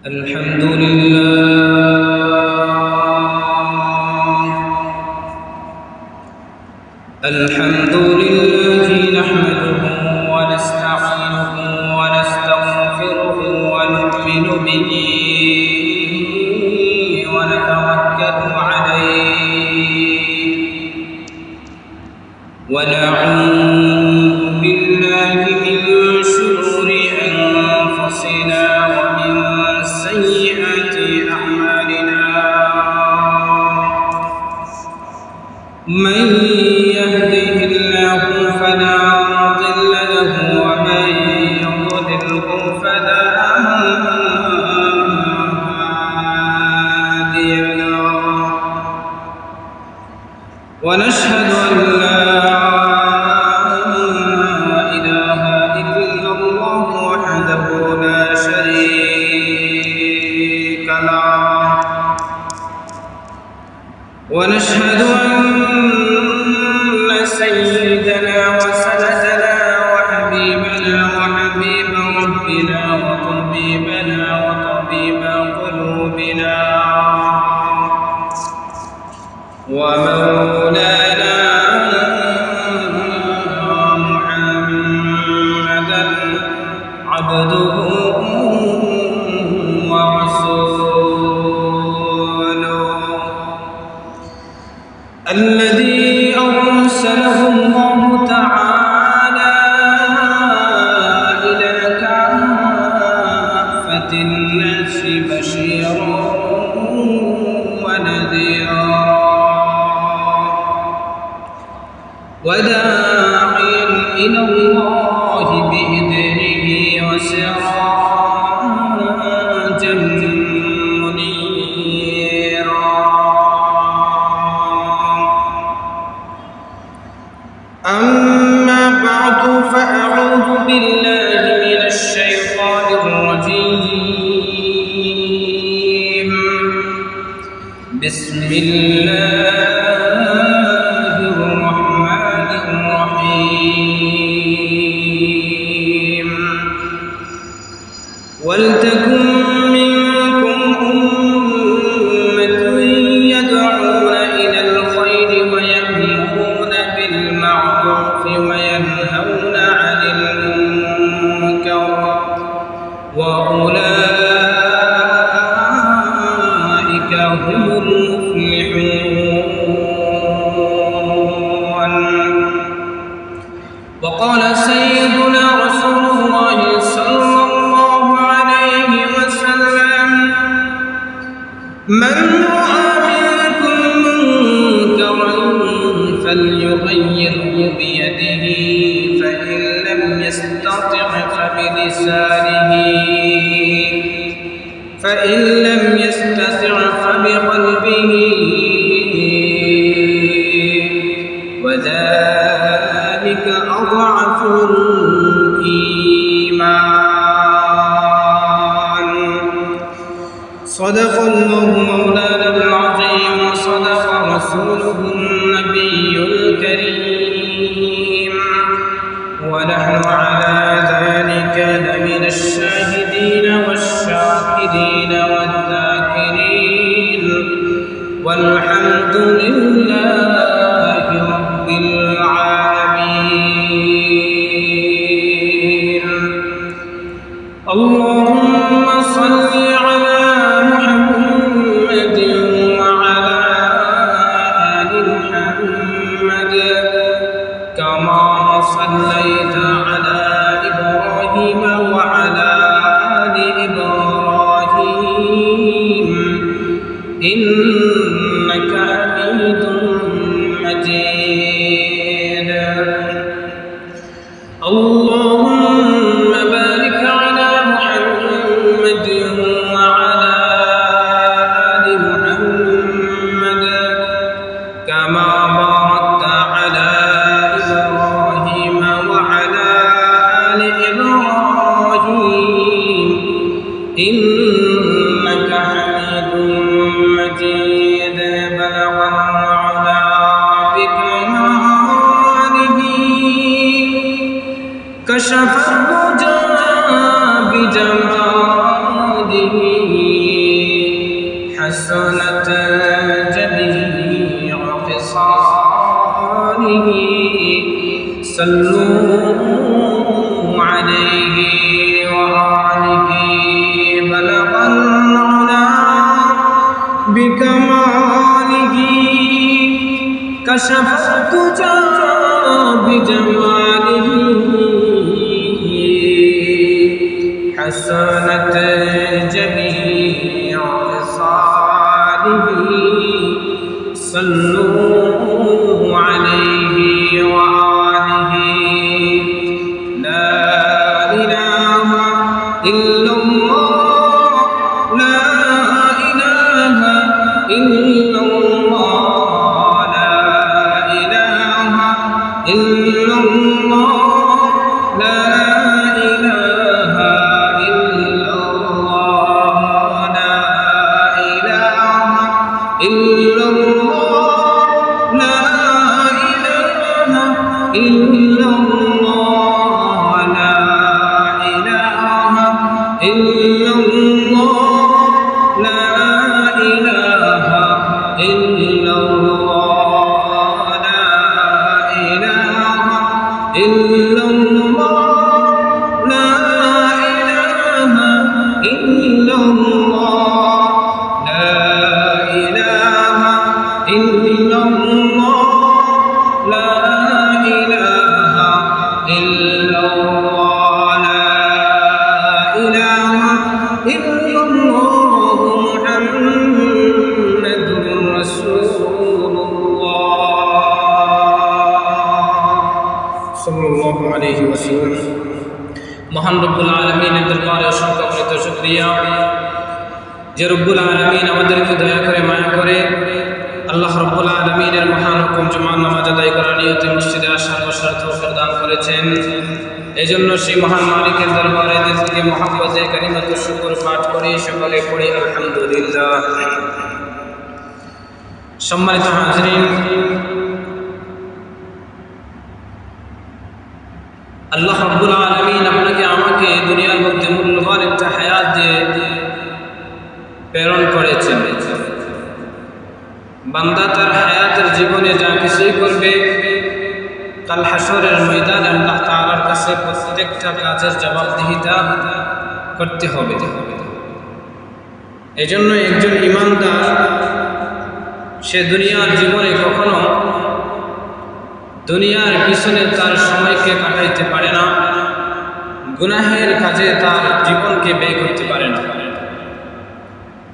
الحمد لله نحمده ونستعينه ونستغفره ونؤمن به ونتوكل عليه ونعوذ بالله من شرور أنفسنا ومن سيئات أعمالنا من يهده الله فلا مضل له ومن يضلله فلا هادي له ونشهد أن لا إله إلا الله وحده لا شريك له ونشهد أن سيدنا وسندنا وحبيبنا وحبيب ربنا وطبيبنا وطبيب قلوبنا ومولانا محمدا عبده ورسوله الذي أرسله الله تعالى إلى كافة الناس بشيرا ونذيرا وداعيا إلى الله بإذنه وسراجا منيرا أما بعد فأعوذ بالله من الشيطان الرجيم بسم الله الرحمن الرحيم ولتكن منكم أمة يدعون إلى الخير ويأمرون بالمعروف وينهون عن المنكر وأولئك هم المفلحون وقال سيدنا رسول الله صلى الله عليه وسلم من رأى منكم منكرا فليغيره بيده فإن لم يستطع فبقلبه وذلك أضعف الإيمان صدق الله مولانا العظيم وصدق رسوله النبي الكريم ونحن على ذلك لمن الشاهدين والشاكرين والذاكرين والحمد لله رب العالمين اللهم صل على محمد وعلى آل محمد كما صليت على إبراهيم وعلى آل إبراهيم إنك حميد مجيد اللهم بارك على محمد وعلى آل محمد كما باركت على إبراهيم وعلى آل إبراهيم إنك حميد مجيد بلغ العلا بكماله كشف الرجا بجماله حسنت جميع خصاله صلوا عليه وآله بلغ العلا بكماله كشف الدجى بجماله حسنت جميع خصاله صلوا عليه وآله لا إله إلا الله لا إله إلا الله لا إله إلا الله لا إله إلا الله لا إله إلا الله لا إله إلا الله لا إله إلا الله لا إله إلا الله لا إله إلا الله لا إله إلا الله لا إله إلا الله لا إله إلا الله لا إله إلا الله محمد رسول الله صلى الله عليه وسلم মহান রব্বুল আলামিনের দরবারে অসংখ্য শুকরিয়া যে রব্বুল আলামিন আমাদেরকে দয়া করে মায়া করে আল্লাহ রব্বুল আলামিনের মহান হুকুম জুমার নামাজ আদায় করার নিয়তে মসজিদে আসার বসার তৌফিক দান করেছেন। এজন্য সেই মহান মালিকের দরবারে দিল থেকে মুহাব্বতে কালিমাতুশ শুকর পাঠ করে সকলে পড়ি আলহামদুলিল্লাহ। সম্মানিত হাজিরিন, আল্লাহ রাব্বুল আলামিন আপনাকে আমাকে দুনিয়ার মধ্যে মূল্যবান একটা হায়াত দিয়ে প্রেরণ করেছেন। বান্দা তার হায়াতের জীবনে যা কিছুই করবে কাল হাসরের ময়দানে আল্লাহ তাআলার কাছে প্রত্যেকটা কাজের জবাবদিহিতা করতে হবে। এজন্য একজন ঈমানদার সে দুনিয়ার জীবনে কখনো দুনিয়ার পিছনে তার সময়কে কাটাইতে পারে না, গুনাহের কাজে তার জীবনকে ব্যয় করতে পারে না।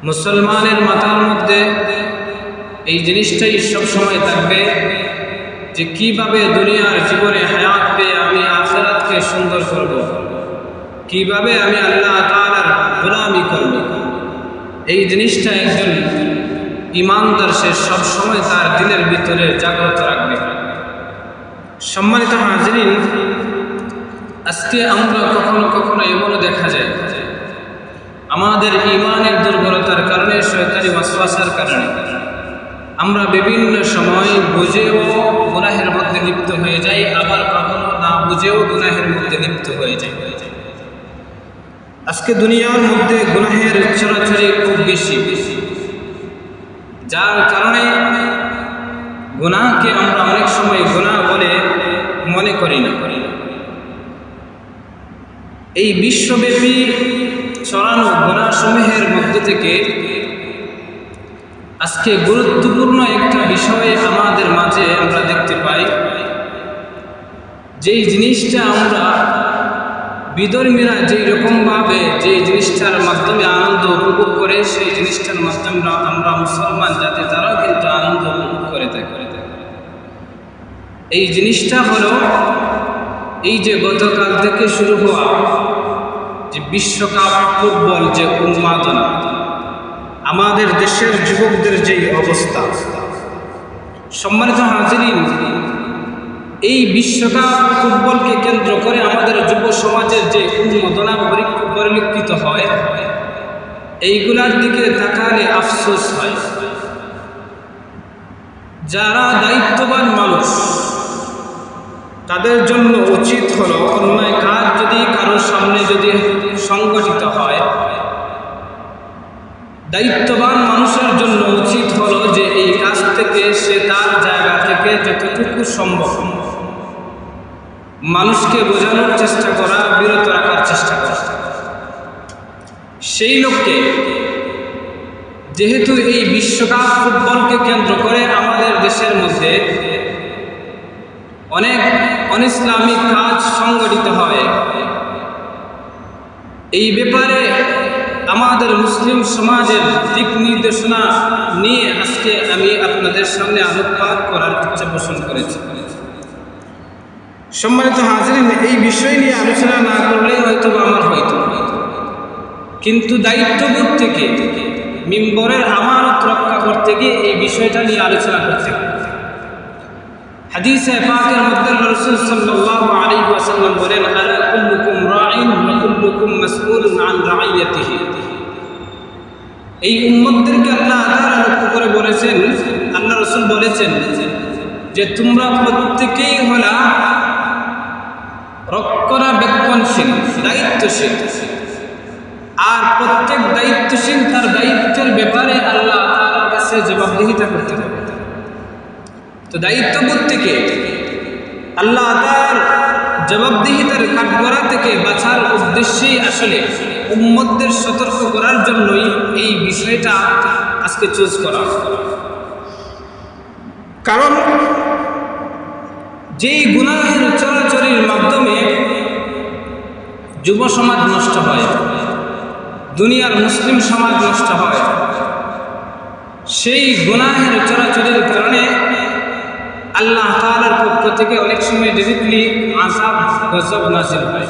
মুসলমানের মাথার মধ্যে এই জিনিসটাই সব সময় থাকবে যে কিভাবে দুনিয়ার জীবনে হায়াত পেয়ে আমি আখিরাতকে সুন্দর করব, কিভাবে আমি আল্লাহ তাআলার গোলামি করব। এই জিনিসটা একজন ঈমানদার সে সব সময় তার দিলের ভিতরে জাগ্রত রাখবে। সম্মানিত হাজিরিন, আজকে আমরা কখনো কখনো এমনও দেখা যায় আমাদের ঈমানের দুর্বলতার কারণে, শয়তানি ওয়াসওয়াসার কারণে আমরা বিভিন্ন সময় বুঝেও গুনাহের মধ্যে লিপ্ত হয়ে যাই, আবার কখনো না বুঝেও গুনাহের মধ্যে লিপ্ত হয়ে যাই। আজকে দুনিয়ার মধ্যে গুনাহের ছড়াছড়ি খুব বেশি, যার কারণে গুনাহকে আমরা অনেক সময় গুনাহ বলে মনে করি না। এই বিশ্বব্যাপী ছড়ানো গুনাহসমূহের মধ্য থেকে আজকে গুরুত্বপূর্ণ একটা বিষয় আমাদের মাঝে আমরা দেখতে পাই, যেই জিনিসটা আমরা বিধর্মীরা যেই রকমভাবে যে জিনিসটার মাধ্যমে আনন্দ উপভোগ করে, সেই জিনিসটার মাধ্যমে আমরা মুসলমান জাতি তারাও কিন্তু আনন্দ উপভোগ করে থাকে। এই জিনিসটা হলো এই যে গতকাল থেকে শুরু হওয়া যে বিশ্বকাপ ফুটবল যে উন্মাদনা, আমাদের দেশের যুবকদের যেই অবস্থা। সম্মানিত হাজিরিন, এই বিশ্বকাপ ফুটবলকে কেন্দ্র করে আমাদের যুব সমাজের যে উন্মাদনা পরিলক্ষিত হয়, এইগুলার দিকে তাকালে আফসোস হয়। যারা দায়িত্ববান মানুষ তাদের জন্য উচিত হলো অন্যায় কাজ যদি কারোর সামনে যদি সংগঠিত হয়, দায়িত্ববান মানুষের জন্য উচিত হলো যে এই কাজ থেকে সে তার জায়গা থেকে যতটুকু সম্ভব মানুষকে বোঝানোর চেষ্টা করা, বিরত রাখার চেষ্টা করা। সেই লোককে, যেহেতু এই বিশ্বকাপ ফুটবলকে কেন্দ্র করে আমাদের দেশের মধ্যে অনেক অনিসলামিক কাজ সংগঠিত হয়, এই ব্যাপারে আমাদের মুসলিম সমাজের দিক নির্দেশনা নিয়ে আজকে আমি আপনাদের সামনে আলোকপাত করার ইচ্ছা পোষণ করেছি। সম্মানিত হাজিরিন, এই বিষয় নিয়ে আলোচনা না করলে হয়তো আমার হয়তো, কিন্তু দায়িত্ববোধ থেকে মিম্বরের আমানত রক্ষা করতে গিয়ে এই বিষয়টা নিয়ে আলোচনা করতে হবে। হাদিসে পাকের মধ্যে রাসূল সাল্লাল্লাহু আলাইহি ওয়াসাল্লাম বলেন, আলা কুল্লুকুম রাঈন ওয়া কুল্লুকুম মাসউলুন আন রাঈয়াতিহি। এই উম্মতদেরকে আল্লাহ তাআলা লক্ষ্য করে বলেছেন, আল্লাহ রাসূল বলেছেন যে তোমরা প্রত্যেকেই হলা রক্ষণাবেক্ষণশীল, দায়িত্বশীল, আর প্রত্যেক দায়িত্বশীল তার দায়িত্বের ব্যাপারে আল্লাহ তাআলার কাছে জবাবদিহিতা করতে হবে। তো দায়িত্ববোধ থেকে আল্লাহ তাআলার জবাবদিহিতার কাঠগড়া থেকে বাঁচার উদ্দেশ্যেই আসলে উম্মতদের সতর্ক করার জন্যই এই বিষয়টা আজকে চুজ করা। কারণ যেই গুনাহের চলাচলের মাধ্যমে যুব সমাজ নষ্ট হয়, দুনিয়ার মুসলিম সমাজ নষ্ট হয়, সেই গুনাহের চলাচলের কারণে আল্লাহ তাআলার পক্ষ থেকে অনেক সময় ডিরেক্টলি আযাব গজব নাযিল হয়।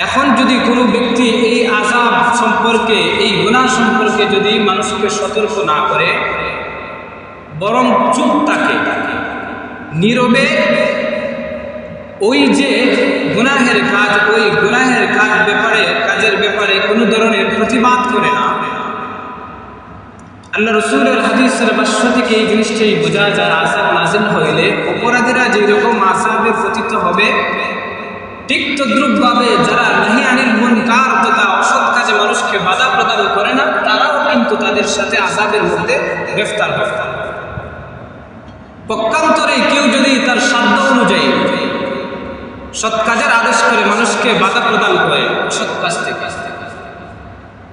এখন যদি কোনো ব্যক্তি এই আযাব সম্পর্কে, এই গুনাহ সম্পর্কে যদি মানুষকে সতর্ক না করে, বরং চুপ থাকে, নীরবে ওই যে গুনাহের কাজ, ওই গুনাহের কাজের ব্যাপারে কোনো ধরনের প্রতিবাদ করে না, আল্লাহ রসুলের হাদিসের ভাষ্য থেকে এই জিনিসটাই বোঝা যায়, আযাব নাযিল হইলে অপরাধীরা যেরকম আযাবে পতিত হবে, ঠিক তদ্রূপভাবে যারা নাহি আনিল মুনকার তথা অসৎ কাজে মানুষকে বাধা প্রদান করে না, তারাও কিন্তু তাদের সাথে আযাবের মধ্যে গ্রেফতার হবে। পক্ষান্তরে কেউ যদি তার সাধ্য অনুযায়ী সৎ কাজের আদেশ করে মানুষকে বাধা প্রদান করে অসৎ কাজ থেকে,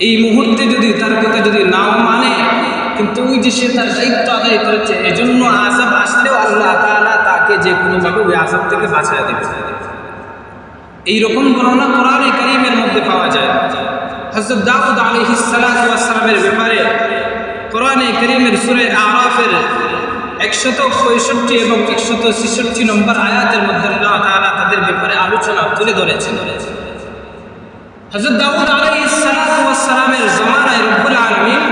এই মুহূর্তে যদি তার কথা যদি নাও মানে, কিন্তু ওই যে সে তার দায়িত্ব আদায় করেছে, এজন্য আযাব আসলেও আল্লাহ তাআলা তাকে যে কোনোভাবে ওই আযাব থেকে বাঁচায় দেবে। এইরকম বর্ণনা কোরআনে কারীমের মধ্যে পাওয়া যায়। হযরত দাউদ আলাইহিস সালাতু ওয়াস সালামের ব্যাপারে কোরআনে কারীমের সূরা আরাফের 165 এবং 166 নম্বর আয়াতের মধ্যে আল্লাহ তাআলা তাদের ব্যাপারে আলোচনা তুলে ধরেছেন। হযরত দাউদ আলাইহিস সালাতু ওয়াস সালামের জামানায় রব্বুল আলামিন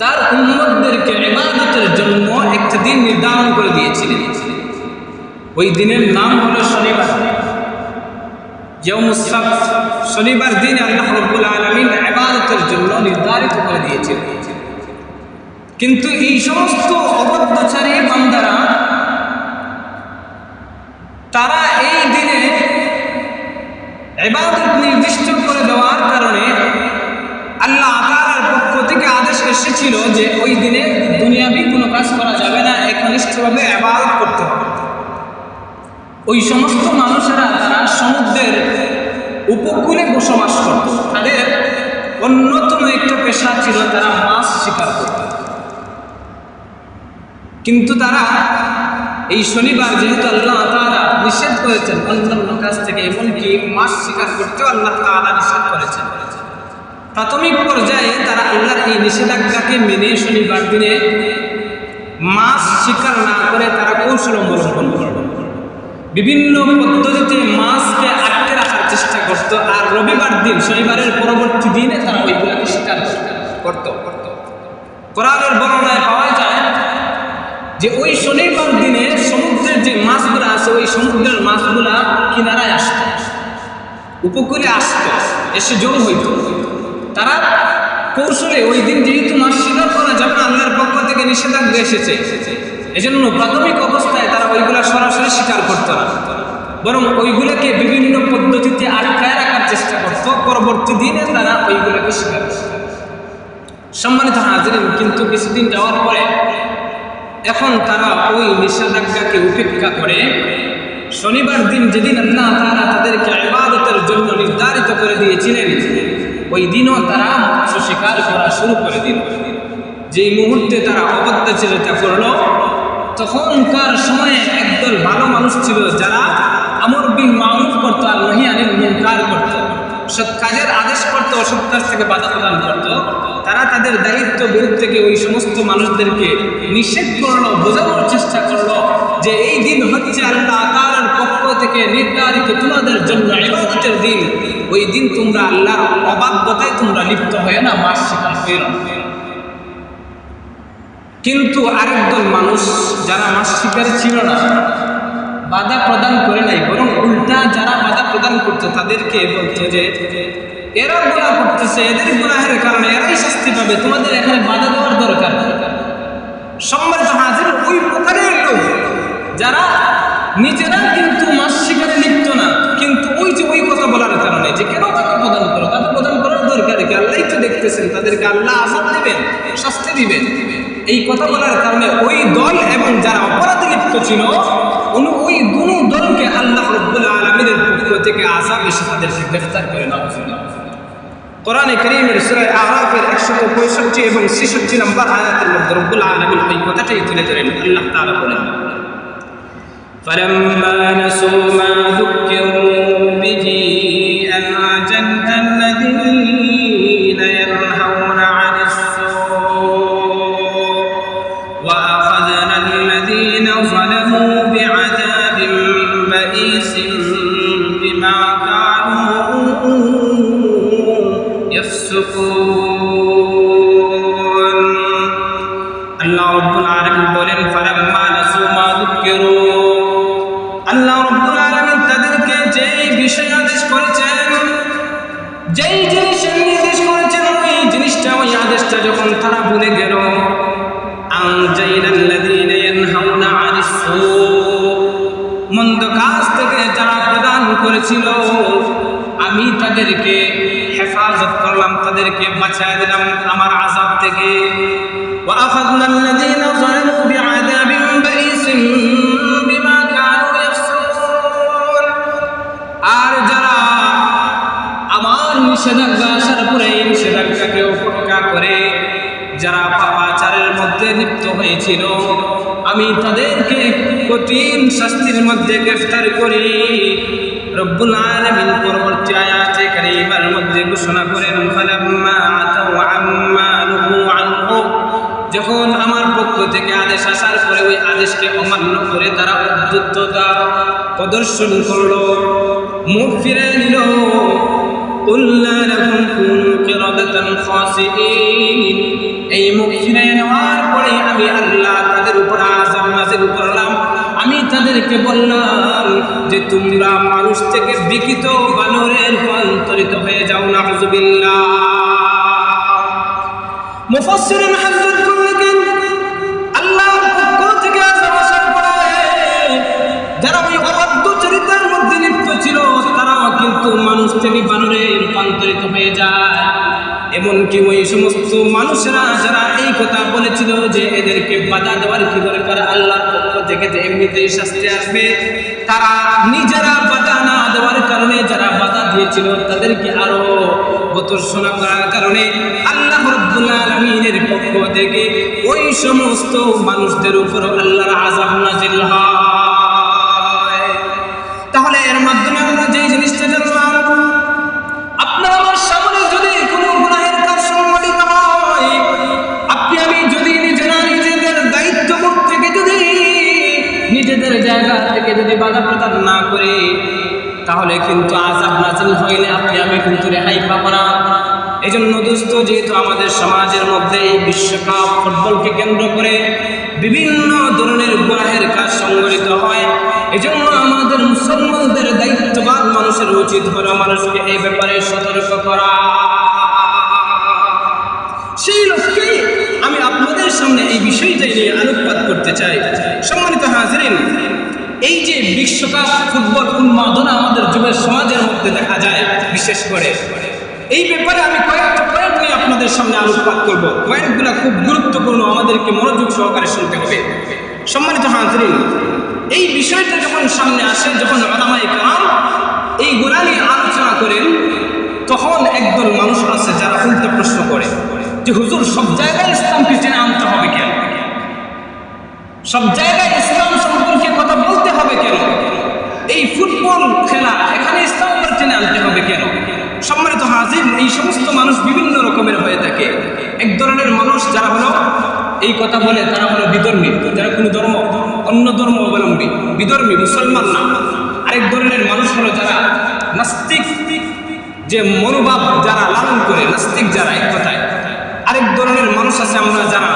তার উম্মতদেরকে ইবাদতের জন্য একটা দিন নির্ধারণ করে দিয়েছিলেন। ওই দিনের নাম হলো শনিবার, ইয়াউমুস সাbt। শনিবার দিন আল্লাহ রব্বুল আলামিন ইবাদতের জন্য নির্ধারিত করে দিয়েছিলেন। কিন্তু এই সমস্ত অবদ্ধচারী বান্দারা তারা এই দিনে ইবাদত নির্দিষ্ট করে দেওয়ার কারণে আল্লাহ তাআলার পক্ষ থেকে আদেশ এসেছিল যে ওই দিনে দুনিয়াবি কোনো কাজ করা যাবে না, একনিষ্ঠভাবে ইবাদত করতে হবে। ওই সমস্ত মানুষেরা তারা সমুদ্রের উপকূলে বসবাস করত, তাদের অন্যতম একটা পেশা ছিল তারা মাছ শিকার করত। কিন্তু তারা এই শনিবার যেহেতু আল্লাহ তাআলা নিষেধ করেছেন অন্যান্য কাজ থেকে, এমনকি মাছ শিকার করতেও আল্লাহ তাআলা নিষেধ করেছেন, প্রাথমিক পর্যায়ে তারা আল্লাহর এই নিষেধাজ্ঞাকে মেনে শনিবার দিনে মাছ শিকার না করে তারা কৌশল অবলম্বন করত। বিভিন্ন পদ্ধতিতে মাছকে আটকে রাখার চেষ্টা করত, আর রবিবার দিন, শনিবারের পরবর্তী দিনে তারা ওইগুলাকে শিকার করত। কোরআনের বর্ণনায় পাওয়া যায় যে ওই শনিবার দিনে সমুদ্রের যে মাছগুলো আছে, ওই সমুদ্রের মাছগুলা কিনারায় আসত, উপকূলে আসত, এসে জড়ো হইত। তারা কৌশলে ওই দিন যেহেতু মাছ শিকার করা যাবে না, আল্লাহর পক্ষ থেকে নিষেধাজ্ঞা এসেছে, এজন্য প্রাথমিক অবস্থায় তারা ওইগুলা সরাসরি শিকার করত না, বরং ওইগুলাকে বিভিন্ন পদ্ধতিতে আটকায় রাখার চেষ্টা করত, পরবর্তী দিনে তারা ওইগুলোকে স্বীকার করত। সম্মানিত হাজিরিন, কিন্তু কিছুদিন যাওয়ার পরে এখন তারা ওই নিষেধাজ্ঞাকে উপেক্ষা করে শনিবার দিন, যেদিন আল্লাহ তাআলা তাদেরকে ইবাদতের জন্য নির্ধারিত করে দিয়েছিলেন, ওই দিনও তারা মৎস্য শিকার করা শুরু করে দিল। যেই মুহূর্তে তারা অবাধ্যচরিতা করলো, তখনকার সময়ে একদল ভালো মানুষ ছিল যারা আমর বিল মারুফ করতো আর নহি আনিল মুনকার করতো, সৎ কাজের আদেশ করতো, অসৎ কাজ থেকে বাধা প্রদান করতো। তারা তাদের দায়িত্ব বোধ থেকে ওই সমস্ত মানুষদেরকে নিষেধ করলো, বোঝানোর চেষ্টা করলো যে এই দিন হচ্ছে আল্লাহ তাআলার পক্ষ থেকে নির্ধারিত তোমাদের জন্য ইবাদতের দিন। ওই দিন তোমরা আল্লাহর অবাধ্যতায় তোমরা লিপ্ত হয়ে না, মাছ শিকার হয়ে না। কিন্তু আরেকদল মানুষ যারা মাছ শিকার ছিল না, বাধা প্রদান করে নাই, বরং উল্টা যারা বাধা প্রদান করতো তাদেরকে বলতো যে এরা গুনাহ করতেছে, এদের গুনাহের কারণে এরাই শাস্তি পাবে, তোমাদের এখানে বাধা দেওয়ার দরকার। সম্মানিত হাজির, ওই প্রকারের লোক যারা নিজেরা কিন্তু মাছ শিকারে লিপ্ত না, কিন্তু ওই যে ওই কথা বলার কারণে যে কেন বাধা প্রদান করো, তাদের প্রদান করার দরকার কি, আল্লাহই তো দেখতেছেন, তাদেরকে আল্লাহ আযাব দিবেন, শাস্তি দিবেন, এই কথা বলার কারণে ওই দল এবং যারা অপরাধে লিপ্ত ছিল ওই দুনো দলকে আল্লাহ রাব্বুল আলামিনের পক্ষ থেকে আযাব এসে তাদেরকে গ্রেফতার করে নেওয়া হয়েছিল। কোরআনে কারীমের সূরা আরাফের 165 এবং 66 নম্বর আয়াতের মধ্যে রব্বুল আলামিন এই কথাটাই তুলে ধরেন। আল্লাহ তাআলা বলেন, فَلَمَّا نَسُوا مَا ذُكِّرُوا بِهِ أَنجَيْنَا الَّذِينَ يَنْهَوْنَ عَنِ السُّوءِ وَأَخَذْنَا الَّذِينَ ظَلَمُوا بِعَذَابٍ بَئِيسٍ بِمَا كَانُوا يَفْسُقُونَ। আল্লাহ রাব্বুল আলামিন বলেন, فَلَمَّا نَسُوا مَا ذُكِّرُوا, আল্লাহ রাব্বুল আলামিন তাদেরকে যেই বিষয় আদেশ করেছেন, যেই জিনিসের নির্দেশ করেছেন, ওই জিনিসটা, ওই আদেশটা যখন তারা ভুলে গেল, আনজাইনাল্লাযীনা ইয়ানহাউনা আনিস সূ', মন্দ কাজ থেকে যারা প্রদান করেছিল আমি তাদেরকে হেফাজত করলাম, তাদেরকে বাঁচিয়ে দিলাম আমার আযাব থেকে। ওয়া আখাযনাল্লাযীনা যালামু বিআযাবিন বাঈসিন বিমা কানু ইয়াফসুকুন, আর যারা আমার নিষেধাজ্ঞা আসার পরে এই নিষেধাজ্ঞাকে উপেক্ষা করে যারা পাপাচারের মধ্যে লিপ্ত হয়েছিল, আমি তাদেরকে কঠিন শাস্তির মধ্যে গ্রেফতার করি। রব্বুল আলামিন পরবর্তী আয়াতে কারীমার মধ্যে ঘোষণা করেন, ফালাম্মা আতাউ আম্মা নুহু আনহু, যখন আমার পক্ষ থেকে আদেশ আসার পরে ওই আদেশকে অমান্য করে তারা উদ্ধততা প্রদর্শন করলো, মুখ ফিরে নিল, কুল্লা লাকুম কুনু কিরাদাতান খাসিঈন, এই মুখ ফিরে নেওয়ার পরে আমি আল্লাহ তাদের উপর আযাব নাযিল করলাম। আমি তাদেরকে বললাম যে তোমরা মানুষ থেকে বিকৃত বানরে রূপান্তরিত হয়ে যাও, নাউযুবিল্লাহ। মুফাসসিরিন হযরত করলেন আল্লাহর পক্ষ থেকে আযাব আসার পরে যারা ওই অবাধ্য চরিত্রের মধ্যে লিপ্ত ছিল তারাও কিন্তু মানুষ থেকে বানরে রূপান্তরিত হয়ে যায়। এমনকি ওই সমস্ত মানুষেরা যারা এই কথা বলেছিল যে এদেরকে বাধা দেওয়ার কি দরকার, আল্লাহর পক্ষ থেকে যে এমনিতেই শাস্তি আসবে, তারা নিজেরা বাধা না দেওয়ার কারণে যারা বাধা দিয়েছিল তাদেরকে আরো বতর্সনা করার কারণে আল্লাহ রাব্বুল আলামিনের পক্ষ থেকে ওই সমস্ত মানুষদের উপর আল্লাহর আযাব নাযিল হয়। তাহলে এর মাধ্যমে আমরা যে জিনিসটা জানলাম, আপনার আমার সামনে যদি কোনো গুনাহের কাজ সংঘটিত হয়, আপনি আমি যদি নিজেরা নিজেদের দায়িত্ববোধ থেকে যদি নিজেদের জায়গা থেকে যদি বাধা প্রদান না করে, তাহলে কিন্তু আযাব নাযিল হইলে আপনি আমি কিন্তু রেহাই পাবো না। এই জন্য দোস্ত, যেহেতু আমাদের সমাজের মধ্যে এই বিশ্বকাপ ফুটবলকে কেন্দ্র করে বিভিন্ন ধরনের গুনাহের কাজ সংঘটিত হয়, এজন্য আমাদের মুসলমানদের দায়িত্ববান মানুষের উচিত হলো মানুষকে এই ব্যাপারে সতর্ক করা। সেই লক্ষ্যে আমি আপনাদের সামনে এই বিষয়টা নিয়ে আলোকপাত করতে চাই। সম্মানিত হাজিরিন, এই যে বিশ্ব বিশ্বকাপ ফুটবল উন্মাদনা আমাদের যুবের সমাজের মধ্যে দেখা যায় বিশেষ করে। এই ব্যাপারে আমি কয়েকটা পয়েন্ট নিয়ে আপনাদের সামনে আলোকপাত করব। পয়েন্টগুলো খুব গুরুত্বপূর্ণ, আমাদেরকে মনোযোগ সহকারে শুনতে হবে। সম্মানিত হাজরিন, এই বিষয়টা যখন সামনে আসে, যখন উলামায়ে কেরাম এইগুলা নিয়ে আলোচনা করেন, তখন একদল মানুষ আছে যারা উল্টা প্রশ্ন করে যে হুজুর, সব জায়গায় ইসলামকে টেনে আনতে হবে কেন? সব জায়গায় ইসলাম সম্পর্কে কথা বলতে হবে কেন? এই ফুটবল খেলা, এখানে ইসলাম টেনে আনতে হবে কেন? সম্মানিত হাজির, এই সমস্ত মানুষ বিভিন্ন রকমের হয়ে থাকে। এক ধরনের মানুষ যারা হলো এই কথা বলে, তারা হলো বিধর্মী, যারা কোনো ধর্ম, অন্য ধর্ম অবলম্বী, বিধর্মী, মুসলমান না। আরেক ধরনের মানুষ হলো যারা নাস্তিক, যে মনোভাব যারা লালন করে, নাস্তিক যারা, এক কথায়। আরেক ধরনের মানুষ আছে আমরা যারা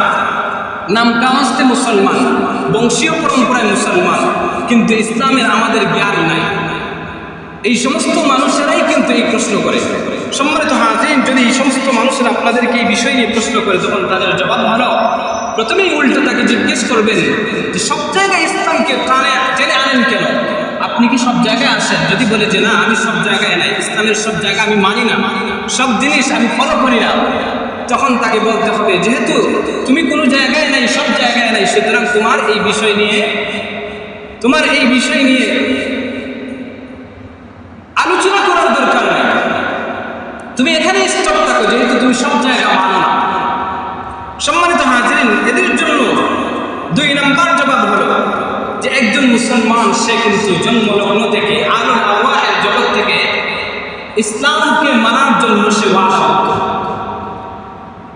নাম কামাস্তে মুসলমান, বংশীয় পরম্পরায় মুসলমান, কিন্তু ইসলামের আমাদের জ্ঞান নাই। এই সমস্ত মানুষেরাই কিন্তু এই প্রশ্ন করে। সম্মানিত হাজির, যদি এই সমস্ত মানুষেরা আপনাদেরকে এই বিষয় নিয়ে প্রশ্ন করে, তখন তাদের জবাব হলো, প্রথমেই উল্টো তাকে জিজ্ঞেস করবেন যে সব জায়গায় ইসলামকে টেনে আনেন কেন? আপনি কি সব জায়গায় আসেন? যদি বলে যে না, আমি সব জায়গায় নাই, ইসলামের সব জায়গা আমি মানি না, সব জিনিস আমি ফলো করি না, তখন তাকে বলতে হবে, যেহেতু তুমি কোনো জায়গায় নাই, সব জায়গায় নাই, সুতরাং তোমার এই বিষয় নিয়ে আলোচনা করার দরকার নাই, তুমি এখানে স্টপ থাকো, যেহেতু তুমি সব জায়গা মানো না। সম্মানিত হাজিরিন, এদের জন্য 2 নম্বর জবাব হলো যে একজন মুসলমান সে কিন্তু জন্মলগ্ন থেকে আলম আরওয়াহের জগৎ থেকে ইসলামকে মানার জন্য সে ওয়াদা করত।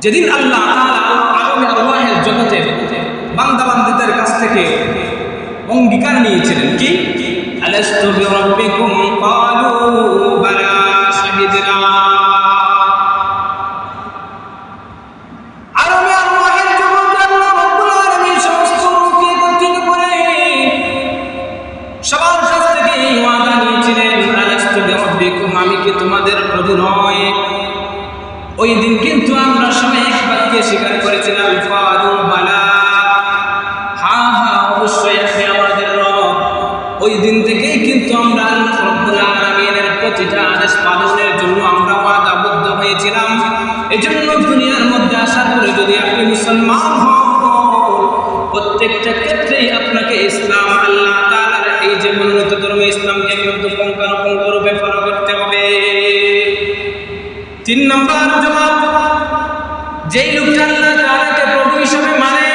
যেদিন আল্লাহ তাআলা আলম আরওয়াহের জগতে বান্দা-বান্দীদের কাছ থেকে অঙ্গীকার নিয়েছিলেন, কি আলাস্তু বিরাব্বিকুম ক্বালু বালা শাহিদনা। আমি কি তোমাদের প্রভু নয়? ওই দিন কিন্তু আমরা সবাই এক বাক্যে স্বীকার করেছিলাম, ক্বালু বালা, হ্যাঁ হ্যাঁ অবশ্যই আপনি আমাদের রব। ওই দিন থেকেই কিন্তু আমরা আল্লাহ রাব্বুল আলামিনের প্রতিটা আদেশ পালনের জন্য আমরা ওয়াদাবদ্ধ হয়েছিলাম। এজন্য দুনিয়ার মধ্যে আসার পরে যদি আপনি মুসলমান হন, প্রত্যেকটা ক্ষেত্রেই আপনাকে ইসলাম, আল্লাহ তাআলার এই যে মনোনীত ধর্ম ইসলামকে কিন্তু পুঙ্খানুপুঙ্খরূপে ফলো করতে হবে। 3 নম্বর জবাব, যেই লোকটা আল্লাহ তাআলাকে প্রভু হিসেবে মানে,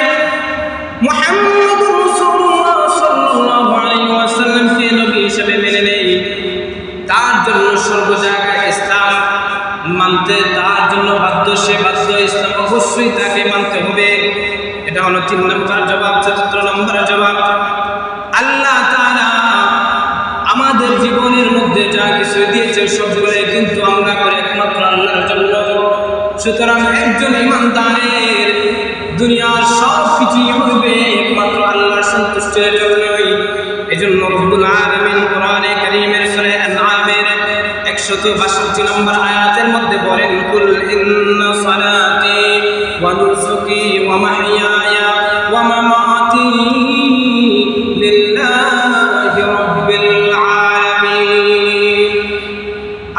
মুহাম্মদুর রাসূলুল্লাহ সাল্লাল্লাহু আলাইহি ওয়াসাল্লামকে নবী হিসেবে মেনে নেয়, তার জন্য সর্ব জায়গায় ইসলাম মানতে তার জন্য বাধ্য, সে বাধ্য, ইসলাম অবশ্যই তাকে মানতে হবে। এটা হলো 3 নম্বর জবাব। 4 নম্বর জবাব, আল্লাহ তাআলা আমাদের জীবনের মধ্যে যা কিছু দিয়েছে সবগুলোই কিন্তু আমরা করে একমাত্র আল্লাহর জন্য। সুতরাং একজন ঈমানদারের দুনিয়ার সব কিছুই হবে একমাত্র আল্লাহর সন্তুষ্টির জন্যই। এজন্য রব্বুল আলামিন কোরআনে কারীমের সূরা আন-নামের 162 নম্বর আয়াতের মধ্যে বলেন, কুল ইন্না সালাতি ওয়া নুসুকি ওয়া মাহইয়ায়া ওয়া মামাতি লিল্লাহি রাব্বিল আলামিন।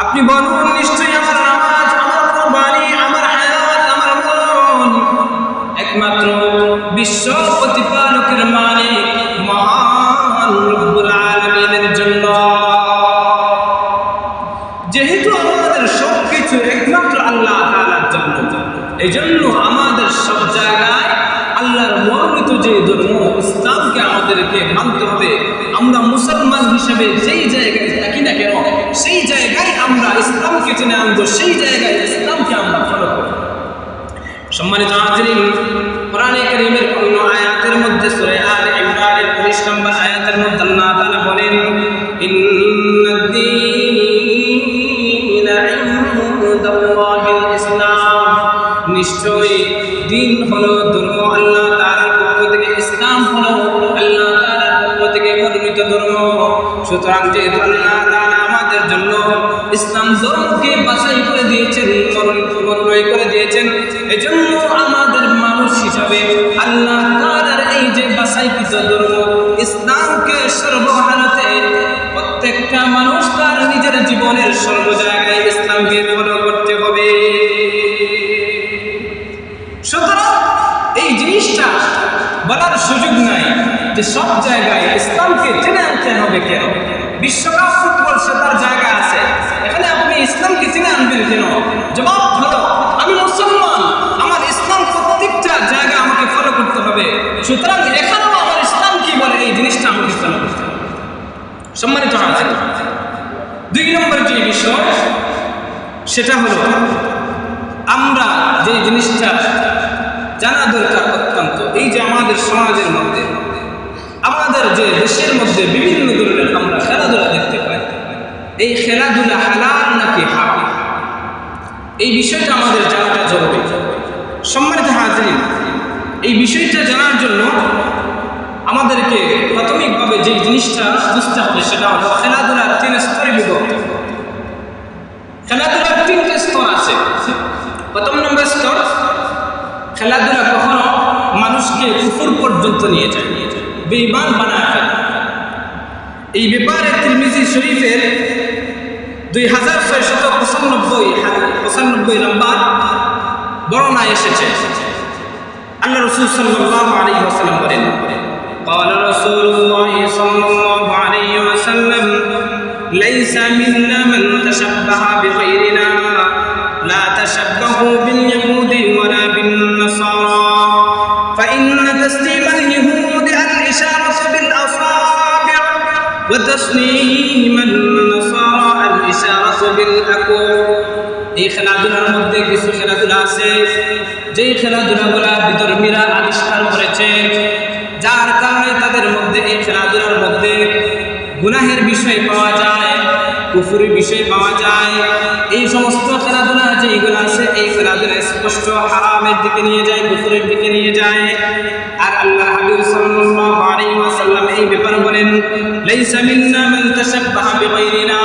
আপনি বলুন, নিশ্চয়ই আমার নামাজ, আমার কুরবানি, আমার হায়াত, আমার মরণ একমাত্র বিশ্ব প্রতিপালকের মালিক মহান রব্বুল আলামিনের জন্য। যেহেতু আমাদের সবকিছু একমাত্র আল্লাহ তাআলার জন্য, এই জন্য আমাদের সব জায়গায় আল্লাহর মনোনীত যে ধর্ম ইসলামকে আমাদেরকে মানতে হবে। আমরা মুসলমান হিসেবে যেই জায়গায় থাকি না কেন, সেই জায়গায় আমরা ইসলামকে টেনে আনবো, সেই জায়গায় ইসলামকে আমরা ফলো করব। সম্মানিত হাজিরিন, কোরআনে কারীমের অন্য আয়াতের মধ্যে সূরা আলে ইমরানের 19 নম্বর আয়াতের মধ্যে আল্লাহ তাআলা বলেন, ইন্নাদ-দীনা ইনদাল্লাহিল ইসলাম, নিশ্চয়ই দিন হলো ধর্ম আল্লাহ তাআলার পক্ষ থেকে, ইসলাম হলো আল্লাহ তাআলার পক্ষ থেকে মনোনীত ধর্ম। সুতরাং যেহেতু আল্লাহ তাআলা আমাদের জন্য ইসলাম ধর্মকে বাছাই করে দিয়েছেন, মনোনীত করে দিয়েছেন, এজন্য আমাদের মানুষ হিসাবে আল্লাহ তাআলার এই যে বাছাইকৃত ধর্ম ইসলামকে সর্বহারাতে বলার সুযোগ নাই যে সব জায়গায় ইসলামকে টেনে আনতে হবে কেন? বিশ্বকাপ ফুটবল সে তার জায়গা আছে, এখানে আপনি ইসলামকে টেনে আনবেন কেন? জবাব হলো আমি মুসলমান, আমার ইসলাম প্রত্যেকটা জায়গা আমাকে ফলো করতে হবে, সুতরাং এখানেও আমার ইসলাম কি বলে এই জিনিসটা আমাকে ফলো করতে হবে। সম্মানিত হাজির, 2 নম্বর যে বিষয় সেটা হলো আমরা যে জিনিসটা জানা দরকার অত্যন্ত, এই যে আমাদের সমাজের মধ্যে, আমাদের যে দেশের মধ্যে বিভিন্ন ধরনের আমরা খেলাধুলা দেখতে পাই, এই খেলাধুলা হালাল নাকি হারাম, এই বিষয়টা আমাদের জানাটা জরুরি। সম্মানিত হাজির, এই বিষয়টা জানার জন্য আমাদেরকে প্রাথমিকভাবে যে জিনিসটা বুঝতে হবে সেটা হলো খেলাধুলার 3 স্তরে বিভক্ত। খেলাধুলার 3টে স্তর আছে। প্রথম নম্বর স্তর, খেলাধুলা কখনো মানুষকে কুফর পর্যন্ত নিয়ে যায়, বেঈমান বানায় ফেলে। এই ব্যাপারে তিরমিজি শরীফের 2695 নম্বর বর্ণনা এসেছে। আল্লাহ রাসূল সাল্লাল্লাহু আলাইহি ওয়াসাল্লাম বলেন, قال رسول الله صلى الله عليه وسلم ليس منا من تشبه بغيرنا لا تشبهوا باليهود ولا بالنصارى فإن تسليم اليهود الإشارة بالأصابع وتسليم النصارى الإشارة بالأكف। এই খেলাধুলার মধ্যে কিছু খেলাধুলা আছে যেই খেলাধুলাগুলা বিধর্মীরা আবিষ্কার করেছে, যার কারণে তাদের মধ্যে এই খেলাধুলার মধ্যে গুনাহের বিষয় পাওয়া যায়, কুফুরি বিষয় পাওয়া যায়। এই সমস্ত খেলাধুলা যেইগুলো আছে এই খেলাধুলা স্পষ্ট হারামের দিকে নিয়ে যায়, কুফুরের দিকে নিয়ে যায়। আর আল্লাহ হাবিব সাল্লাল্লাহু আলাইহি ওয়াসাল্লাম এই ব্যাপারে বলেন, লাইসা মিন্না মান তাশাব্বাহা বিগাইরিনা,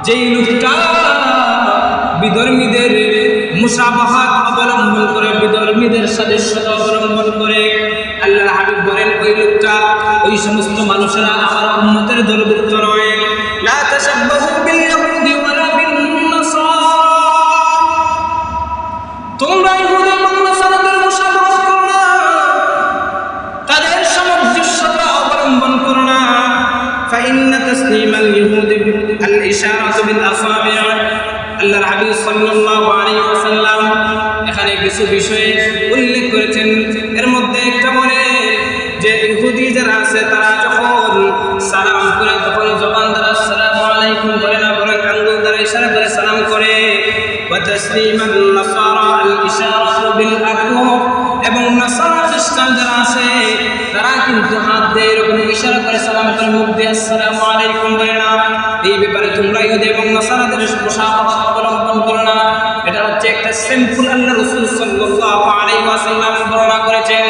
যেই লোকটা বিধর্মীদের মুশাবাহাত অবলম্বন করে, বিধর্মীদের সাদৃশ্যতা অবলম্বন করে, আল্লাহর হাবিব বলেন ওই লোকটা, ওই সমস্ত মানুষেরা আমার উম্মতের দলভুক্ত নয়। লা তাশাব্বাহু বিল ইয়াহুদি ওয়ালা বিন নাসারা, তোমরা ইহুদি এবং নাসারাদের মুশাবাহাত করো না, তাদের সামঞ্জস্যতা অবলম্বন করো না। ফাইন্না তাসলিমাল ইহুদি আল ইশারাতু বিল আসাবি', আল্লাহর হাবিব সাল্লাল্লাহু আলাইহি ওয়াসাল্লাম এখানে কিছু বিষয়ে উল্লেখ করেছেন। এর মধ্যে একটা বলে যে ইহুদি যারা আছে তারা যখন সালাম করে তখন জবান দ্বারা আসসালামু আলাইকুম বলে না, বরং আঙ্গুল দ্বারা ইশারা করে সালাম করে। ওয়া তাসলিমান নাসারা আল ইশারাতু বিল আকুফ, এবং নাসারা খ্রিস্টান যারা আছে তারা কিন্তু হাত দিয়ে এরকম ইশারা করে সালাম করে, মুখ দিয়ে আসসালামু আলাইকুম বলে না। এই ব্যাপারে তোমরা ইহুদি এবং নাসারাদের মুশাবাহাত অবলম্বন করো না। এটা হচ্ছে একটা সিম্পল আল্লাহ রাসূল সাল্লাল্লাহু আলাইহি ওয়াসাল্লাম বর্ণনা করেছেন।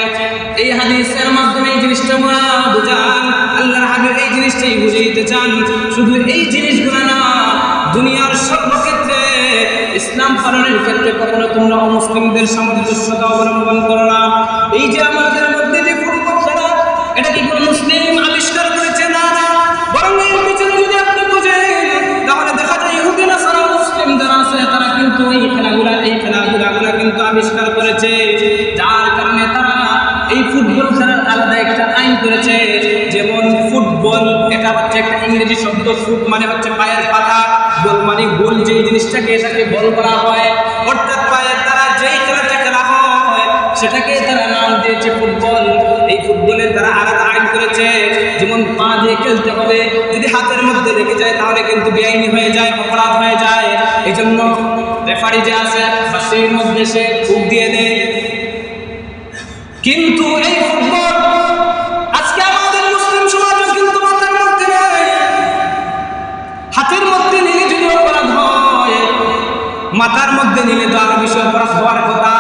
এই হাদিসের মাধ্যমে এই জিনিসটা বুঝান, আল্লাহর হাবিব এই জিনিসটাই বুঝাইতে চান। শুধু এই জিনিসগুলো না, দুনিয়ার সর্বক্ষেত্রে ইসলাম পালনের ক্ষেত্রে কখনো তোমরা অমুসলিমদের সামঞ্জস্যতা অবলম্বন করো না। এই যে আমাদের মধ্যে যে ফুটবল খেলা, এটা কি কোনো মুসলিম আবিষ্কার করেছে? না, বরং এর পিছনে যদি আপনি বুঝেন তাহলে দেখা যায় ইহুদি নাসারা মুসলিম যারা আছে তারা কিন্তু এই খেলাগুলা কিন্তু আবিষ্কার করেছে, যার কারণে তারা এই ফুটবল খেলার আলাদা একটা আইন করেছে। যেমন ফুটবল, এটা হচ্ছে একটা ইংরেজি শব্দ, ফুট মানে হচ্ছে পায়ের পাতা, বল মানে গোল যেই জিনিসটাকে এটাকে বল করা হয়, অর্থাৎ পায়ের দ্বারা যেই খেলাটা খেলা হয় সেটাকে তারা নাম দিয়েছে ফুটবল। এই ফুটবলের তারা আলাদা আইন করেছে, যেমন পা দিয়ে খেলতে হবে, যদি হাতের মধ্যে লেগে যায় তাহলে কিন্তু বেআইনি হয়ে যায়, অপরাধ হয়ে যায়। এই জন্য রেফারি যে আছে ফাঁসির মধ্যে সে ফুক দিয়ে দেয়। কিন্তু এই ফুটবল আজকে আমাদের মুসলিম সমাজও কিন্তু মাথার মধ্যে নেই। হাতের মধ্যে নিলে যদি অপরাধ হয়, মাথার মধ্যে নিলে তো আরো বেশি অপরাধ হওয়ার কথা।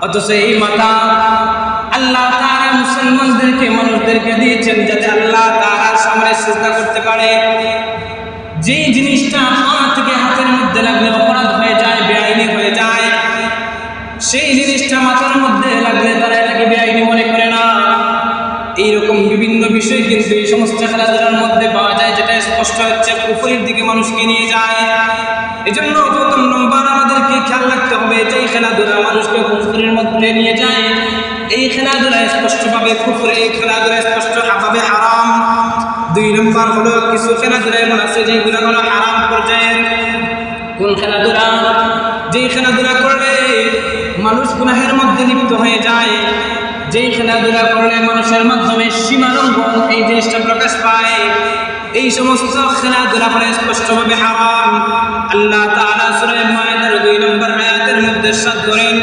অথচ এই মাথা আল্লাহ তাআলা মুসলমানদেরকে, মানুষদেরকে দিয়েছেন যাতে আল্লাহ তাআলার সামনে সিজদা করতে পারে। যেই জিনিসটা পা থেকে হাতের মধ্যে লাগলে অপরাধ হয়ে যায়, বেআইনি হয়ে যায়, সেই জিনিসটা মাথার মধ্যে লাগলে তারা এটাকে বেআইনি মনে করে না। এইরকম বিভিন্ন বিষয় কিন্তু এই সমস্ত খেলাধুলার মধ্যে পাওয়া যায়, যেটা স্পষ্ট হচ্ছে কুফরের দিকে মানুষকে নিয়ে যায়। এই জন্য প্রথম নম্বর আমাদেরকে খেয়াল রাখতে হবে যে এই খেলাধুলা মানুষকে কুফরের মধ্যে নিয়ে যায়। এই খেলাধুলা স্পষ্টভাবে কুফর, এই খেলাধুলা স্পষ্টভাবে হারাম। 2 নম্বর হলো কিছু খেলাধুলা এমন আছে যেগুলো হলো হারাম পর্যায়ের। কোন খেলাধুলা? যেই খেলাধুলা করলে মানুষ গুনাহের মধ্যে লিপ্ত হয়ে যায়, যেই খেলাধুলা করলে মানুষের মাধ্যমে সীমালঙ্ঘন এই জিনিসটা প্রকাশ পায়, এই সমস্ত খেলাধুলা হলে স্পষ্টভাবে হারাম। আল্লাহ তাআলা সূরা মায়েদার 2 নম্বর আয়াতের মধ্যে ইরশাদ করেন,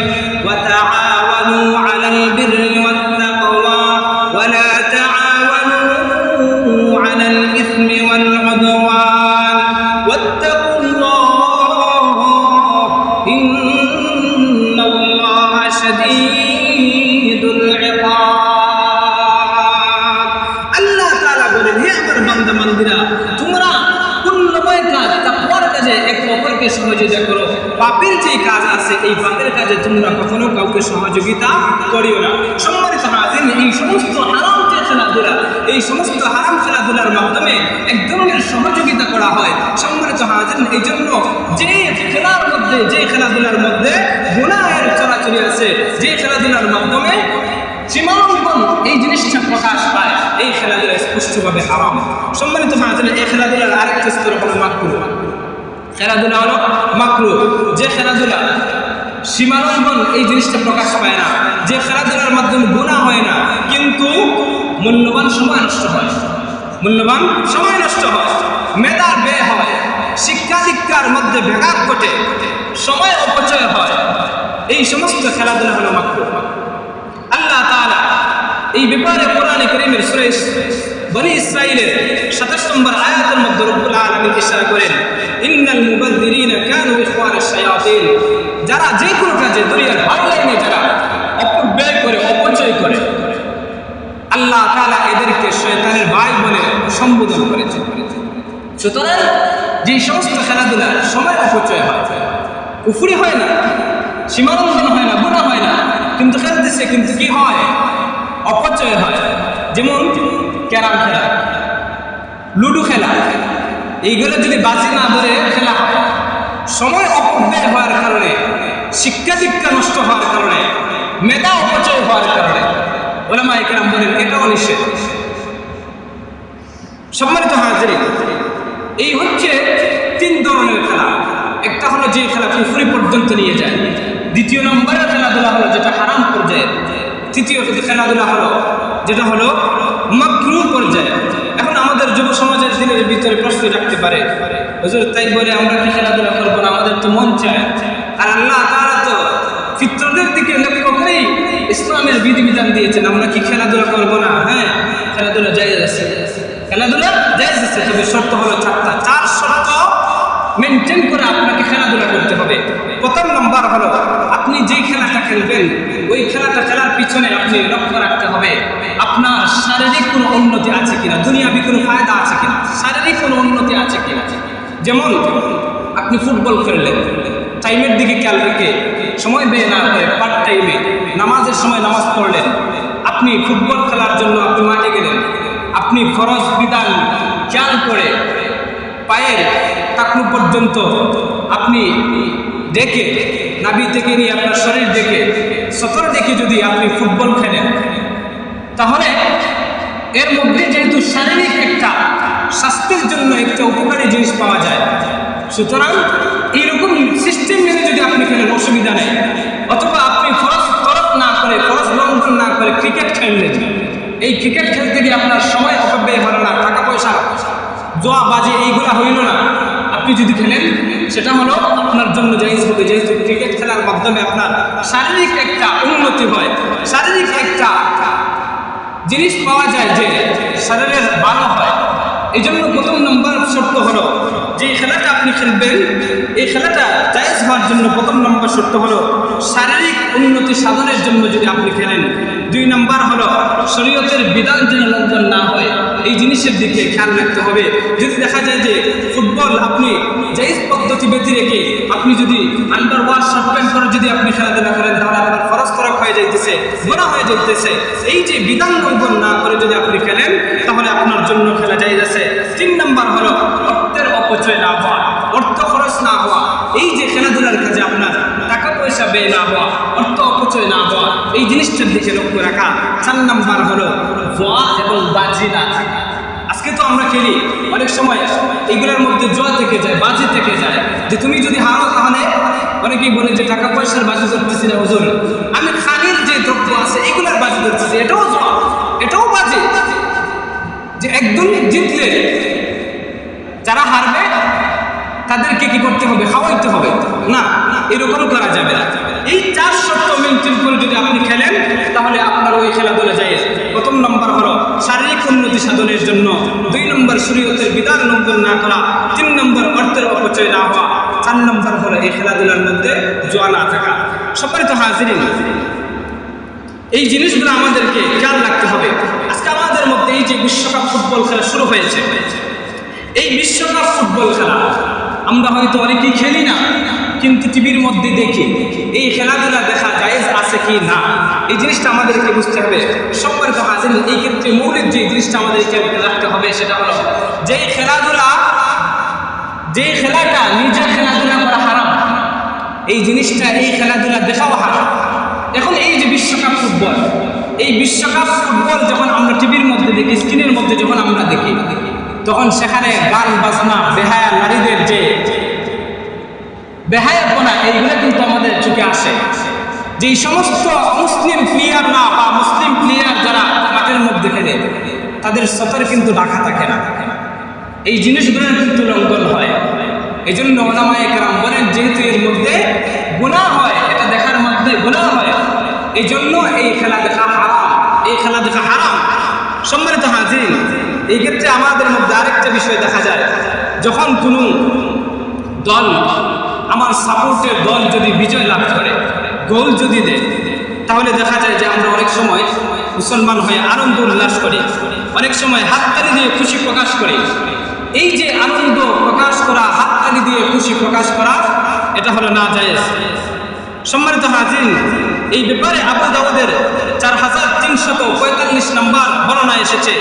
ওয়া তাআওয়ানু আলাল বিররি ওয়াত তাকওয়া ওয়া লা তাআওয়ানু আলাল ইসমি ওয়াল উদওয়ান ওয়াত্তাকুল্লাহ ইন্নাল্লাহা শাদীদুল ইকাব। আল্লাহ তাআলা বলেন, হে আমার বান্দা বান্দীরা, তোমরা পুণ্যময় কাজ তাকওয়ার কাজে একে অপরকে সহযোগিতা করো, পাপের যে কাজ আছে এই পাপের কাজে তোমরা কখনো কাউকে সহযোগিতা করিও না। সম্মানিত হাজির, এই সমস্ত হারাম যে খেলাধুলা, এই সমস্ত হারাম খেলাধুলার মাধ্যমে এক ধরনের সহযোগিতা করা হয়। সম্মানিত হাজির, এই জন্য যে খেলাধুলার মধ্যে গুনাহের চলাচলি আছে, যে খেলাধুলার মাধ্যমে সীমালঙ্ঘন এই জিনিসটা প্রকাশ পায়, এই খেলাধুলা স্পষ্টভাবে হারাম। সম্মানিত হাজির, এই খেলাধুলার আরেকটা স্তর হলো মাকরুহ। খেলাধুলা হলো মাকরুহ, যে খেলাধুলা সীমালঙ্ঘন এই জিনিসটা প্রকাশ পায় না, যে খেলাধুলার মাধ্যমে গুনাহ হয় না, কিন্তু মূল্যবান সময় নষ্ট হয়, মূল্যবান সময় নষ্ট হয়, মেধা ব্যয় হয়, শিক্ষা দীক্ষার মধ্যে ব্যাঘাত ঘটে, সময় অপচয় হয়, এই সমস্ত খেলাধুলা হলো মাকরুহ। আল্লাহ তাআলা এই ব্যাপারে কোরআনে কারীমের সূরা বনী ইসরাঈলের 27 নম্বর আয়াতের মধ্যে রব্বুল আলামিন ইশারা করেন, ইন্নাল মুবাযযিরিনা কানু ইখওয়ানাশ শায়াতিন। যারা যে কোনো কাজে দুনিয়ার ভালো লাইনে যারা অপব্যয় করে, অপচয় করে, আল্লাহ তাআলা এদেরকে শয়তানের ভাই বলে সম্বোধন করেছেন। সুতরাং যে সমস্ত খেলাধুলা সময় অপচয় হয়, কুফরি হয় না, সীমালঙ্ঘন হয় না, গুনাহ হয় না, কিন্তু খেলতেছে, কিন্তু কি হয়? অপচয় হয়। যেমন ক্যারাম খেলা, লুডো খেলা, এইগুলো যদি বাজি না ধরে খেলা হয়, সময় অপব্যয় হওয়ার কারণে, শিক্ষা দীক্ষা নষ্ট হওয়ার কারণে, মেধা অপচয় হওয়ার কারণে উলামায়ে কেরাম বলেন এটাও নিষেধ। সম্মানিত হাজিরিন, এই হচ্ছে 3 ধরনের খেলা। একটা হলো যে খেলা কুফরি পর্যন্ত নিয়ে যায়, 2 নম্বরের খেলাধুলা হলো যেটা হারাম পর্যায়ে, 3য় খেলাধুলা হলো যেটা হলো মাকরুহ পর্যায়ে। এখন আমাদের যুব সমাজের দিনের ভিতরে প্রশ্ন রাখতে পারে, হুজুর তাই বলে আমরা কি খেলাধুলা করবো না? আমাদের তো মন চায়। আর আল্লাহ তাআলা তো ফিতরতের দিকে লক্ষ্য করেই ইসলামের বিধিবিধান দিয়েছেন, আমরা কি খেলাধুলা করবো না? হ্যাঁ, খেলাধুলা জায়েজ আছে, খেলাধুলা জায়েজ আছে, তবে শর্ত হলো 4 শর্ত মেনটেন করে আপনাকে খেলাধুলা করতে হবে। প্রথম নম্বর হলো আপনি যেই খেলাটা খেলবেন, ওই খেলাটা খেলার পিছনে আপনি লক্ষ্য রাখতে হবে আপনার শারীরিক কোনো উন্নতি আছে কিনা, দুনিয়াবি কোনো ফায়দা আছে কিনা, শারীরিক কোনো উন্নতি আছে কিনা। যেমন আপনি ফুটবল খেললেন, টাইমের দিকে খেয়াল রেখে, সময় ব্যয় না করে পার্ট টাইমে নামাজের সময় নামাজ পড়লেন, আপনি ফুটবল খেলার জন্য আপনি মাঠে গেলেন, আপনি ফরজ বিধান খেয়াল করে পায়ের টাকনু পর্যন্ত আপনি দেখে, নাভি থেকে নিয়ে আপনার শরীর দেখে, সতর দেখে যদি আপনি ফুটবল খেলেন, তাহলে এর মধ্যে যেহেতু শারীরিক একটা স্বাস্থ্যের জন্য একটা উপকারী জিনিস পাওয়া যায়, সুতরাং এইরকম সিস্টেম মেনে যদি আপনি খেলেন অসুবিধা নেই। অথবা আপনি ফরজ না করে, ফরজ লঙ্ঘন না করে ক্রিকেট খেললেন, এই ক্রিকেট খেলতে গিয়ে আপনার সময় অপব্যয় হলো না, টাকা পয়সা জোয়া বাজি এইগুলা হইল না, আপনি যদি খেলেন সেটা হলো আপনার জন্য জায়েজ হবে, যেহেতু ক্রিকেট খেলার মাধ্যমে আপনার শারীরিক একটা উন্নতি হয়, শারীরিক একটা জিনিস পাওয়া যায় যে শরীরের ভালো হয়। এই জন্য প্রথম নম্বর শর্ত হলো যে খেলাটা আপনি খেলবেন, এই খেলাটা জায়েজ হওয়ার জন্য প্রথম নম্বর শর্ত হলো শারীরিক উন্নতি সাধনের জন্য যদি আপনি খেলেন। 2 নম্বর হলো শরীয়তের বিধান যেন লঙ্ঘন না হয়, এই জিনিসের দিকে খেয়াল রাখতে হবে। যদি দেখা যায় যে ফুটবল আপনি জায়েজ পদ্ধতি বেঁধে রেখে আপনি যদি আন্ডারওয়ার শর্ট প্যান্ট করে যদি আপনি খেলাধুলা করেন, তাহলে আপনার ফরজ তরক হয়ে যাইতেছে, গুনাহ হয়ে যাইতেছে। এই যে বিধান লঙ্ঘন না করে যদি আপনি খেলেন, তাহলে আপনার জন্য খেলা জায়েজ আছে। 3 নম্বর হলো অর্থের অপচয় না হওয়া, অর্থ খরচ না হওয়া। এই যে খেলাধুলার কাজে আপনার টাকা পয়সা ব্যয় না হওয়া, অর্থ অপচয় না হওয়া, এই জিনিসটার দিকে লক্ষ্য রাখা। 4 নাম্বার হলো জুয়া এবং বাজি না থাকা। আজকে তো আমরা খেলি, অনেক সময় এইগুলোর মধ্যে জুয়া থেকে যায়, বাজি থেকে যায়, যে তুমি যদি হারো তাহলে অনেকেই বলে যে টাকা পয়সার বাজি করতেছি না হুজুর, আমি খানির যে দ্রব্য আছে এগুলোর বাজি করতেছি, এটাও জুয়া, এটাও বাজি। যে একদম জিতলে যারা হারবে তাদেরকে কি করতে হবে? খাওয়াইতে হবে না, এরকম করা যাবে না। এই 4 শর্ত মেনটেন করে যদি আপনি খেলেন তাহলে আপনার ওই খেলাধুলা যায়। প্রথম নম্বর হলো শারীরিক উন্নতি সাধনের জন্য, 2 নম্বর শরীয়তের বিধান লঙ্ঘন না করা, 3 নম্বর অর্থের অপচয় না হওয়া, 4 নম্বর হলো এই খেলাধুলার মধ্যে জুয়া না থাকা। সম্মানিত হাজিরিন, এই জিনিসগুলো আমাদেরকে খেয়াল রাখতে হবে। আজকে আমাদের মধ্যে এই যে বিশ্বকাপ ফুটবল খেলা শুরু হয়েছে, এই বিশ্বকাপ ফুটবল খেলা আমরা হয়তো অনেকেই খেলি না, কিন্তু টিভির মধ্যে দেখি। এই খেলাধুলা দেখা জায়েজ আছে কি না, এই জিনিসটা আমাদেরকে বুঝতে হবে। সম্পর্ক হাজির, এই ক্ষেত্রে মৌলিক যে জিনিসটা আমাদেরকে রাখতে হবে সেটা হলো যে খেলাধুলা, যে খেলাটা নিজে খেলাধুলা করা হারাম, এই জিনিসটা, এই খেলাধুলা দেখাও হারাম। এখন এই যে বিশ্বকাপ ফুটবল, এই বিশ্বকাপ ফুটবল যখন আমরা টিভির মধ্যে দেখি, স্ক্রিনের মধ্যে যখন আমরা দেখি, তখন সেখানে গান বাজনা, বেহায়া নারীদের যে বেহায়াপনা, এইগুলো কিন্তু আমাদের চোখে আসে। যে সমস্ত মুসলিম প্লেয়ার না বা মুসলিম প্লেয়ার যারা মাঠের মধ্যে খেলে, তাদের সতর কিন্তু ঢাকা থাকে না, এই জিনিসগুলোর কিন্তু লঙ্ঘন হয়। এই জন্য ওলামায়ে কেরাম বলেন যেহেতু এর মধ্যে গুনাহ হয়, এটা দেখার মধ্যে গুনাহ হয়, এই জন্য এই খেলা দেখা হারাম, এই খেলা দেখা হারাম। সম্মানিত হাজির, এই ক্ষেত্রে আমাদের মধ্যে আরেকটা বিষয় দেখা যায়, যখন কোনো দল, আমার সাপোর্টের দল যদি বিজয় লাভ করে, গোল যদি দেয়, তাহলে দেখা যায় যে আমরা অনেক সময় মুসলমান হয়ে আনন্দ উল্লাস করি, অনেক সময় হাততালি দিয়ে খুশি প্রকাশ করি। এই যে আনন্দ প্রকাশ করা, হাততালি দিয়ে খুশি প্রকাশ করা, এটা হলো না জায়েজ। সম্মানিত হাজির, এই ব্যাপারে আবু দাউদের 4345 নম্বর বর্ণনা এসেছে।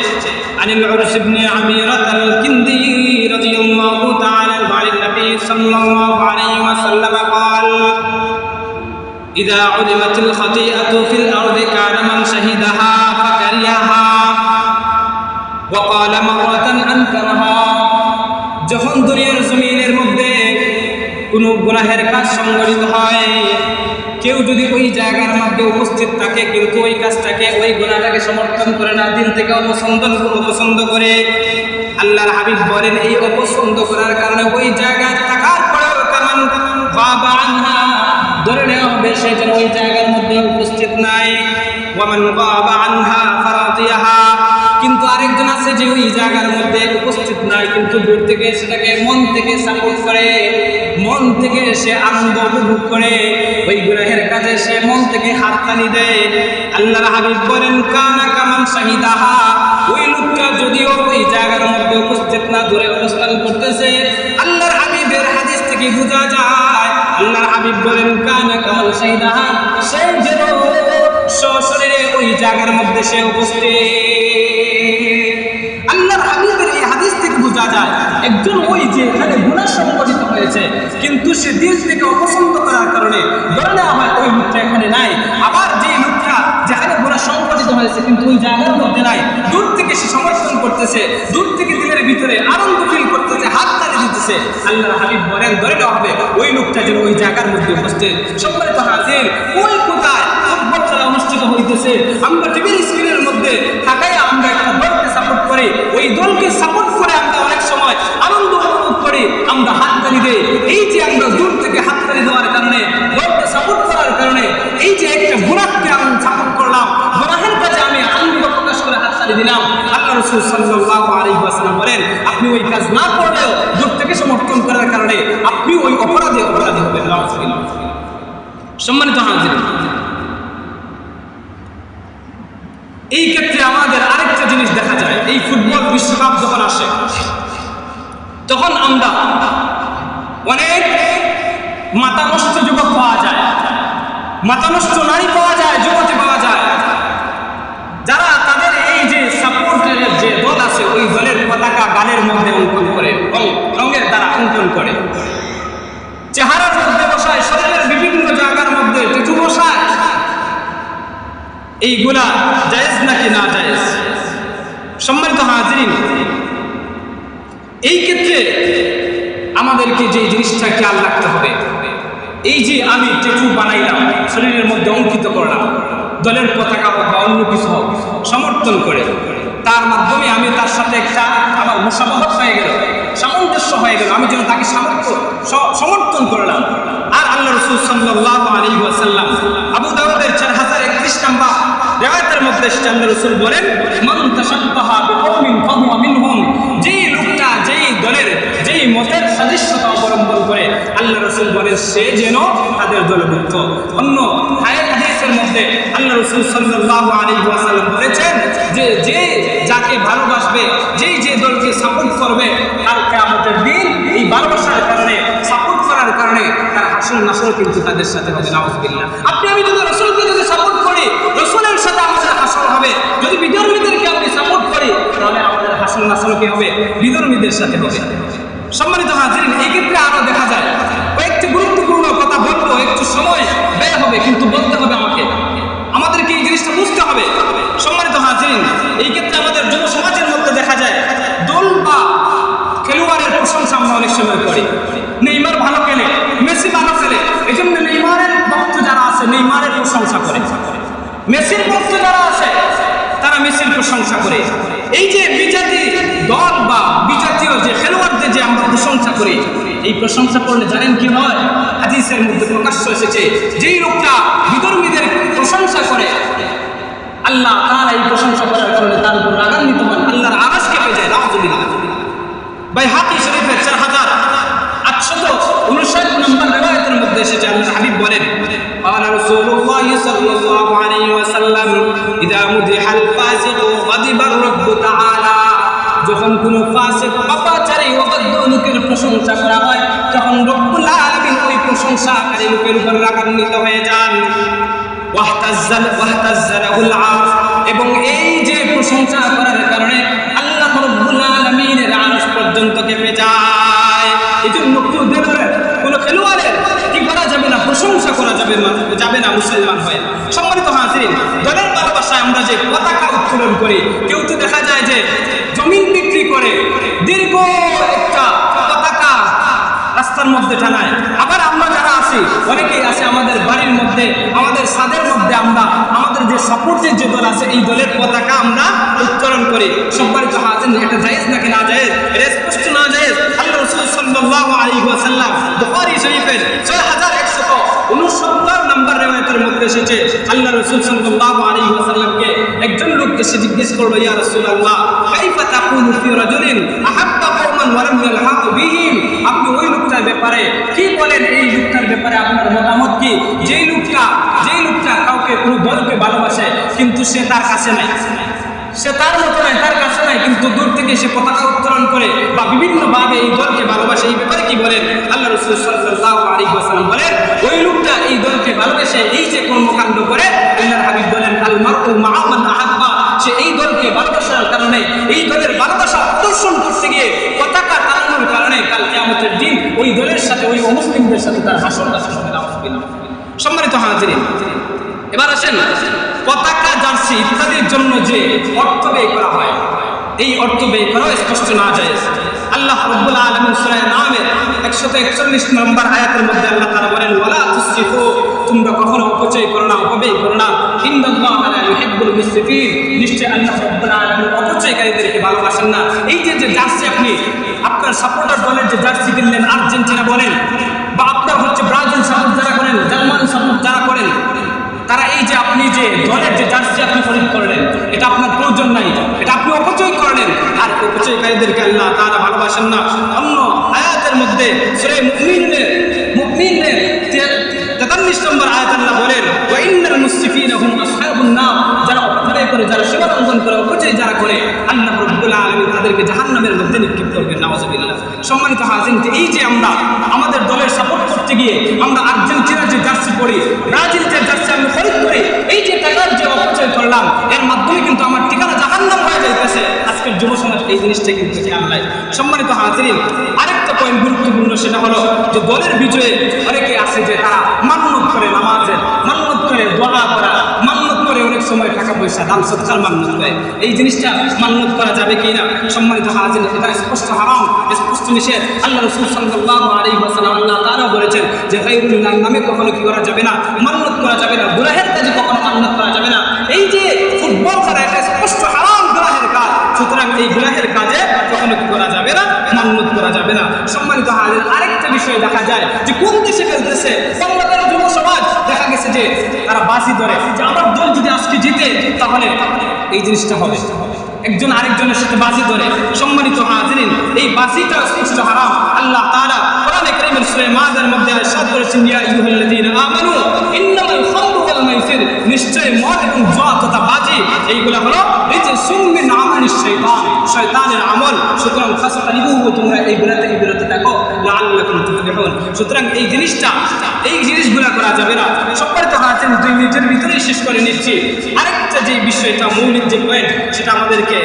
আনিল উরস ইবনে আমিরাত আল-কিন্দি রাদিয়াল্লাহু তাআলা আন নবী সাল্লাল্লাহু আলাইহি ওয়াসাল্লাম قال إذا علمت الخطيئة في الأرض كان من شهدها فكرهها وقال مرة أنكرها। যখন দুনিয়ার জমিনের মধ্যে কোনো গুনাহের কাজ সংঘটিত হয়, কেউ যদি ওই জায়গার মধ্যে উপস্থিত থাকে কিন্তু ওই কাজটাকে, ওই গুনাহটাকে সমর্থন করে না, দিল থেকে অপছন্দ করে, আল্লাহর হাবিব বলেন এই অপছন্দ করার কারণে ওই জায়গায় থাকার পরেও কেমন বাবা আনহা ধরে নেওয়া হবে সে যেন ওই জায়গার মধ্যে উপস্থিত নাই। ওয়ামান বাবা আনহা ফারাদিয়াহা, কিন্তু আরেকজন আছে যে ওই জায়গার মধ্যে উপস্থিত নাই কিন্তু দূর থেকে সেটাকে মন থেকে সাপোর্ট করে, মন থেকে সে আনন্দ উপভোগ করে, ওই গুনাহের কাজে সে মন থেকে হাততালি দেয়। আল্লাহর হাবিব বলেন কানা কামান শাহিদাহা, ওই লোকটা যদিও ওই জায়গার মধ্যে উপস্থিত না, দূরে অবস্থান করতেছে, আল্লাহর হাবিবের হাদিস থেকে বোঝা যায়, আল্লাহর হাবিব বলেন কানা কামান শাহিদাহা, সে যেন সশরীরে ওই জায়গার মধ্যে সে উপস্থিত। আল্লাহর হাবিবের এই হাদিস থেকে বোঝা যায় একজন ওই যে এখানে গুনাহ সংঘটিত হয়েছে কিন্তু সে দিল থেকে অপছন্দ করার কারণে ধরে নেওয়া হয় ওই লোকটা এখানে নাই। আবার যে লোকটা যেখানে গুনাহ সংঘটিত হয়েছে কিন্তু ওই জায়গার মধ্যে নাই, দূর থেকে সে সমর্থন করতেছে, দূর থেকে দিলের ভিতরে আনন্দ ফিল করতেছে, হাত তালি দিতেছে, আল্লাহর হাবিব বলেন ধরে নেওয়া হবে ওই লোকটা যেন ওই জায়গার মধ্যে উপস্থিত। সম্মানিত হাজির, ওই কোথায় ফুটবল খেলা অনুষ্ঠিত হইতেছে, আমরা টিভির স্ক্রিনের মধ্যে থাকাই আমরা একটা দলকে সাপোর্ট করি, ওই দলকে সাপোর্ট করে আমরা অনেক সময় আনন্দ উপভোগ করি, আমরা হাততালি দেই। এই যে আমরা দূর থেকে হাততালি দেওয়ার কারণে, দলকে সাপোর্ট করার কারণে, এই যে একটা গুনাহকে আমি সাপোর্ট করলাম, গুনাহের কাজে আমি আনন্দ প্রকাশ করে হাততালি দিলাম, আল্লাহ রাসূল সাল্লাল্লাহু আলাইহি ওয়াসাল্লাম বলেন আপনি ওই কাজ না করলেও দূর থেকে সমর্থন করার কারণে আপনি ওই অপরাধী হবেন। সম্মানিত হাজির, এই ক্ষেত্রে আমাদের আরেকটা জিনিস দেখা যায়, এই ফুটবল বিশ্বকাপ যখন আসে তখন আমরা অনেক মাথা নষ্ট যুবক পাওয়া যায়, মাথা নষ্ট নারী পাওয়া যায়, যুবতী পাওয়া যায়, যারা তাদের এই যে সাপোর্টের যে দল আছে ওই দলের পতাকা গালের মধ্যে অঙ্কন করে, রঙের দ্বারা অঙ্কন করে, চেহারার মধ্যে বসায়, শরীরের বিভিন্ন জায়গার মধ্যে টিটু বসায়, এইগুলা জায়েজ নাকি না জায়েজ? সম্মানিত হাজিরিন, এই ক্ষেত্রে আমাদেরকে যে জিনিসটা খেয়াল রাখতে হবে, এই যে আমি ট্যাটু বানাইলাম, শরীরের মধ্যে অঙ্কিত করলাম, দলের পতাকা হোক বা অন্য কিছু হোক সমর্থন করে, তার মাধ্যমে আমি তার সাথে একটা আমার মুসাবাহত হয়ে গেল, সামঞ্জস্য হয়ে গেল, আমি যেন তাকে সমর্থন করলাম। আর আল্লাহ রাসূল সাল্লাল্লাহু আলাইহি ওয়াসাল্লাম আবু দাউদের 4031 নম্বর রিওয়ায়াতের মধ্যে আল্লাহ রাসূল বলেন, মান তাশাব্বাহা বিকওমিন ফাহুয়া মিনহুম, যেই লোকটা যেই দলের যেই মতের সাদৃশ্যতা অবলম্বন করে, আল্লাহ রাসূল বলেন সে যেন তাদের দলভুক্ত। অন্য হাদিসের মধ্যে আল্লাহ রাসূল সাল্লাল্লাহু আলাইহি ওয়াসাল্লাম বলেছেন যে যে যাকে ভালোবাসবে, যেই যে দলকে সাপোর্ট করবে, কাল কিয়ামতের দিন এই ভালোবাসার কারণে, সাপোর্ট করার কারণে তার হাসর নাসর কিন্তু তাদের সাথে হবে। নাউযুবিল্লাহ। আপনি আমি যদি রাসূলকে যদি সাপোর্ট করি, রাসূলের সাথে আমাদের হাসর হবে। যদি বিধর্মীদেরকে আপনি সাপোর্ট করি, তাহলে আমাদের হাসর নাসর কি হবে? বিধর্মীদের সাথে হবে। সম্মানিত হাজিরিন, এই ক্ষেত্রে আরো দেখা যায় কয়েকটি গুরুত্বপূর্ণ কথা বলবো, একটু সময় ব্যয় হবে কিন্তু বলতে হবে আমাদেরকে এই জিনিসটা বুঝতে হবে। সম্মানিত হাজিরিন, এই ক্ষেত্রে আমাদের যুব সমাজের মধ্যে দেখা যায় দল বা খেলোয়াড়ের প্রশংসা আমরা অনেক সময় করি। নেইমার ভালো খেলে, মেসি ভালো খেলে, এই জন্য নেইমারের ভক্ত যারা আছে নেইমারের প্রশংসা করে, মেসির ভক্ত যারা আছে তারা মেসির প্রশংসা করে। এই যে বিজাতি দল বা বিজাতীয় যে খেলোয়াড়দের যে আমরা প্রশংসা করি, এই প্রশংসা করলে জানেন কি হয়? হাদিসের মধ্যে প্রকাশ্য এসেছে, যেই লোকটা বিধর্মীদের প্রশংসা করে, আল্লাহ তাআলা এই প্রশংসা করার কারণে তার উপর রাগান্বিত হন, আল্লাহর আরশ কেঁপে যায়। নাউযুবিল্লাহ। বাইহাকী শরীফের 4859 নম্বর রিওয়ায়াতের মধ্যে এসেছে, আল্লাহর হাবিব বলেন, ক্বালা রাসূলুল্লাহ সাল্লাল্লাহু আলাইহি ওয়াসাল্লাম, ইযা মুদিহাল ফাসিকু গাদিবার রাব্বু তাআলা, যখন কোনো ফাসিক পাপাচারী অবাধ্য লোকের প্রশংসা করা হয়, তখন রব্বুল আলামিন ওই প্রশংসাকারী লোকের উপর রাগান্বিত হয়ে যান। ওয়াহতাজ্জালাহুল আরশ, এবং এই যে প্রশংসা করার কারণে আল্লাহ রব্বুল আলামিনের আরশ পর্যন্ত কেঁপে যায়। এই জন্য কোনো খেলোয়াড়ের কি করা যাবে না? প্রশংসা করা যাবে না মুসলমান হয়ে। সম্মানিত হাজিরিন, দলের ভালোবাসায় আমরা যে পতাকা উত্তোলন করি, কেউ তো দেখা যায় যে জমিন বিক্রি করে দীর্ঘ একটা পতাকা রাস্তার মধ্যে টানায়। আবার আমরা যারা আছি, অনেকেই আছে আমাদের বাড়ির মধ্যে, আমাদের ছাদের মধ্যে আমরা আমাদের যে সাপোর্টের যে দল আছে, এই দলের পতাকা আমরা উত্তোলন করি। সম্মানিত হাজিরিন, এটা জায়েজ নাকি না জায়েজ? এটা স্পষ্ট না জায়েজ। আল্লাহ রাসূল সাল্লাল্লাহু আলাইহি ওয়াসাল্লাম বুখারী শরীফের 6169 নম্বর রিওয়ায়াতের মধ্যে এসেছে, আল্লাহ রাসূল সাল্লাল্লাহু আলাইহি ওয়াসাল্লামকে একজন লোক এসে জিজ্ঞেস করলো, ইয়া রাসূলুল্লাহ, কাইফা তাকুলু ফি রাজুলিন আহাব্বা কওমান ওয়া লাম ইয়ালহাকু বিহিম, আপনি ওই লোকটার ব্যাপারে কি বলেন? এই লোকটার ব্যাপারে আপনার মতামত কি? যেই লোকটা কাউকে কোনো দলকে ভালোবাসে কিন্তু সে তার কাছে নাই, সে তার মতো নাই, তার কাছে নাই, কিন্তু দূর থেকে সে পতাকা উত্তোলন করে বা বিভিন্নভাবে এই দলকে ভালোবাসে, এই ব্যাপারে কি বলেন? আল্লাহ রাসূল সাল্লাল্লাহু আলাইহি ওয়াসাল্লাম বলেন, ওই লোকটা এই দলকে ভালোবাসে, এই যে কর্মকাণ্ড করে, আল্লাহর হাবিব বলেন, আল মারউ মা'a মান আহাব্বা, সে এই দলকে ভালোবাসার কারণে, এই দলের ভালোবাসা প্রদর্শন করতে গিয়ে পতাকা টানানোর কারণে কাল কিয়ামতের দিন ওই দলের সাথে, ওই অমুসলিমদের সাথে তার হাসর নাসর হবে। নাউযুবিল্লাহ। সম্মানিত হাজিরিন, এবার আসেন পতাকা, জার্সি ইত্যাদির জন্য যে অর্থ ব্যয় করা হয়, এই অর্থ ব্যয় করা স্পষ্ট না জায়েজ। আল্লাহ রাব্বুল আলামিন সূরা নামের 141 নম্বর আয়াতের মধ্যে আল্লাহ তাআলা বলেন, ওয়ালা তুসরিফু, তোমরা কখনো অপচয় করো না, অপব্যয় করো না, ইন্নাল্লাহা লা ইউহিব্বুল মুসরিফিন, নিশ্চয় আল্লাহ রাব্বুল আলামিন অপচয়কারীদেরকে ভালোবাসেন না। এই যে জার্সি, আপনি আপনার সাপোর্টার দলের যে জার্সি কিনলেন, আর্জেন্টিনা বলেন বা আপনার হচ্ছে ব্রাজিল সাপোর্ট যারা করেন, জার্মান সাপোর্ট যারা করেন, তারা এই যে আপনি যে দলের যে জার্সি আপনি খরিদ করলেন, এটা আপনার প্রয়োজন নাই, এটা আপনি অপচয় করলেন। আর অপচয়কারীদেরকে আল্লাহ তাআলা ভালোবাসেন না। অন্য আয়াতের মধ্যে সূরা মুমিনের 43 নম্বর আয়াত আল্লাহ বলেন, ওয়া ইন্নাল মুসরিফিনা হুম আসহাবুন নার, যারা অপচয় করে, যারা সীমা লঙ্ঘন করে, অপচয় যারা করে, আল্লাহ রাব্বুল আলামিন তাদেরকে জাহান্নামের মধ্যে নিক্ষেপ করবেন। নাউযুবিল্লাহ। সম্মানিত হাজিরিন, এই যে আমরা আমাদের দলের সাপোর্ট করতে গিয়ে আমরা আর্জেন্টিনার যে জার্সি পরি, ব্রাজিলের যে জার্সি আমি খরিদ করি, এই যে টাকার যে অপচয় করলাম, এর মাধ্যমে কিন্তু আমার ঠিকানা জাহান্নাম হয়ে যাইতেছে। আজকের যুব সমাজ এই জিনিসটা কিন্তু খেয়াল নাই। সম্মানিত হাজিরিন, আরেকটা পয়েন্ট গুরুত্বপূর্ণ, সেটা হলো যে দলের বিজয়ে অনেকে আছে যে তারা মান্নত করে, নামাজের মান্নত করে, দোয়া করা মান্নত করে, অনেক সময় টাকা পয়সা দান সৎকার মান্যত দেয়, এই জিনিসটা মান্যত করা যাবে কি না? সম্মানিত হাজির, এটা স্পষ্ট হারাম, স্পষ্ট নিষেধ। আল্লাহ রাসূল সাল্লাল্লাহু আলাইহি ওয়াসাল্লাম আল্লাহ তাআলা বলেছেন যে গায়রুল্লাহর নামে কখনো কি করা যাবে না, মান্যত করা যাবে না, গুনাহের কাজে কখনো মান্যত করা যাবে না। এই যে ফুটবল খেলা, এটা স্পষ্ট হারাম, গুনাহের কাজ। সুতরাং এই গুনাহের কাজে কখনো কি করা যাবে না, মান্যত করা যাবে না। সম্মানিত হাজির, আরেকটা বিষয় দেখা যায় যে কোন দেশে খেলতেছে বাংলাদেশের যুব সমাজ, দেখা গেছে যে তারা বাজি ধরে যে আমার দল যদি আজকে জিতে তাহলে এই জিনিসটা হবে, একজন আরেকজনের সাথে বাজি ধরে। সম্মানিত হাজিরিন, এই বাজিটা স্পষ্ট হারাম। আল্লাহ তাআলা কোরআনে কারীমের সূরা মাআদার মধ্যে ইরশাদ করেছেন, ইয়া আইয়ুহাল্লাযীনা আমানু ইন্নামাল খামরু ওয়াল মাইসির, নিশ্চয় মদ এবং জুয়া তথা বাজি এইগুলা হলো রিজসুম মিন আমালিশ শাইতান, শয়তানের আমল। সুতরাং ফাসতানিবুহু, তোমরা এইগুলা থেকে বিরত থাকো, লাআল্লাকুম তুফলিহুন। সুতরাং এই জিনিসগুলা করা যাবে না। সম্মানিত হাজিরিন, 2 মিনিটের ভিতরেই শেষ করে নিচ্ছি। আরেকটা যে বিষয়টা মৌলিক যে পয়েন্ট, সেটা আমাদেরকে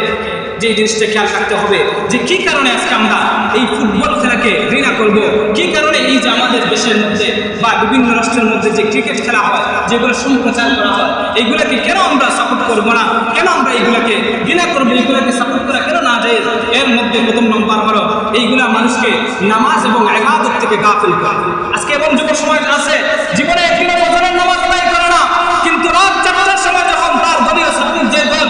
যে জিনিসটা খেয়াল রাখতে হবে যে কি কারণে আজকে আমরা এই ফুটবল খেলাকে ঘৃণা করব, কি কারণে এই যে আমাদের দেশের মধ্যে বা বিভিন্ন রাষ্ট্রের মধ্যে যে ক্রিকেট খেলা হয়, যেগুলো সম্প্রচার করা হয়, এইগুলোকে কেন আমরা সাপোর্ট করব না, কেন আমরা এইগুলোকে ঘৃণা করবো, এইগুলোকে সাপোর্ট করা কেন না যায়? এর মধ্যে প্রথম নম্বর হলো এইগুলা মানুষকে নামাজ এবং ইবাদত থেকে গাফিল করে। আজকে এমন যুব সমাজ আছে জীবনে একদিনও ফজরের নামাজ আদায় করে না, কিন্তু রাত 4টার সময় যখন তার দলীয় সাপোর্ট যে দল,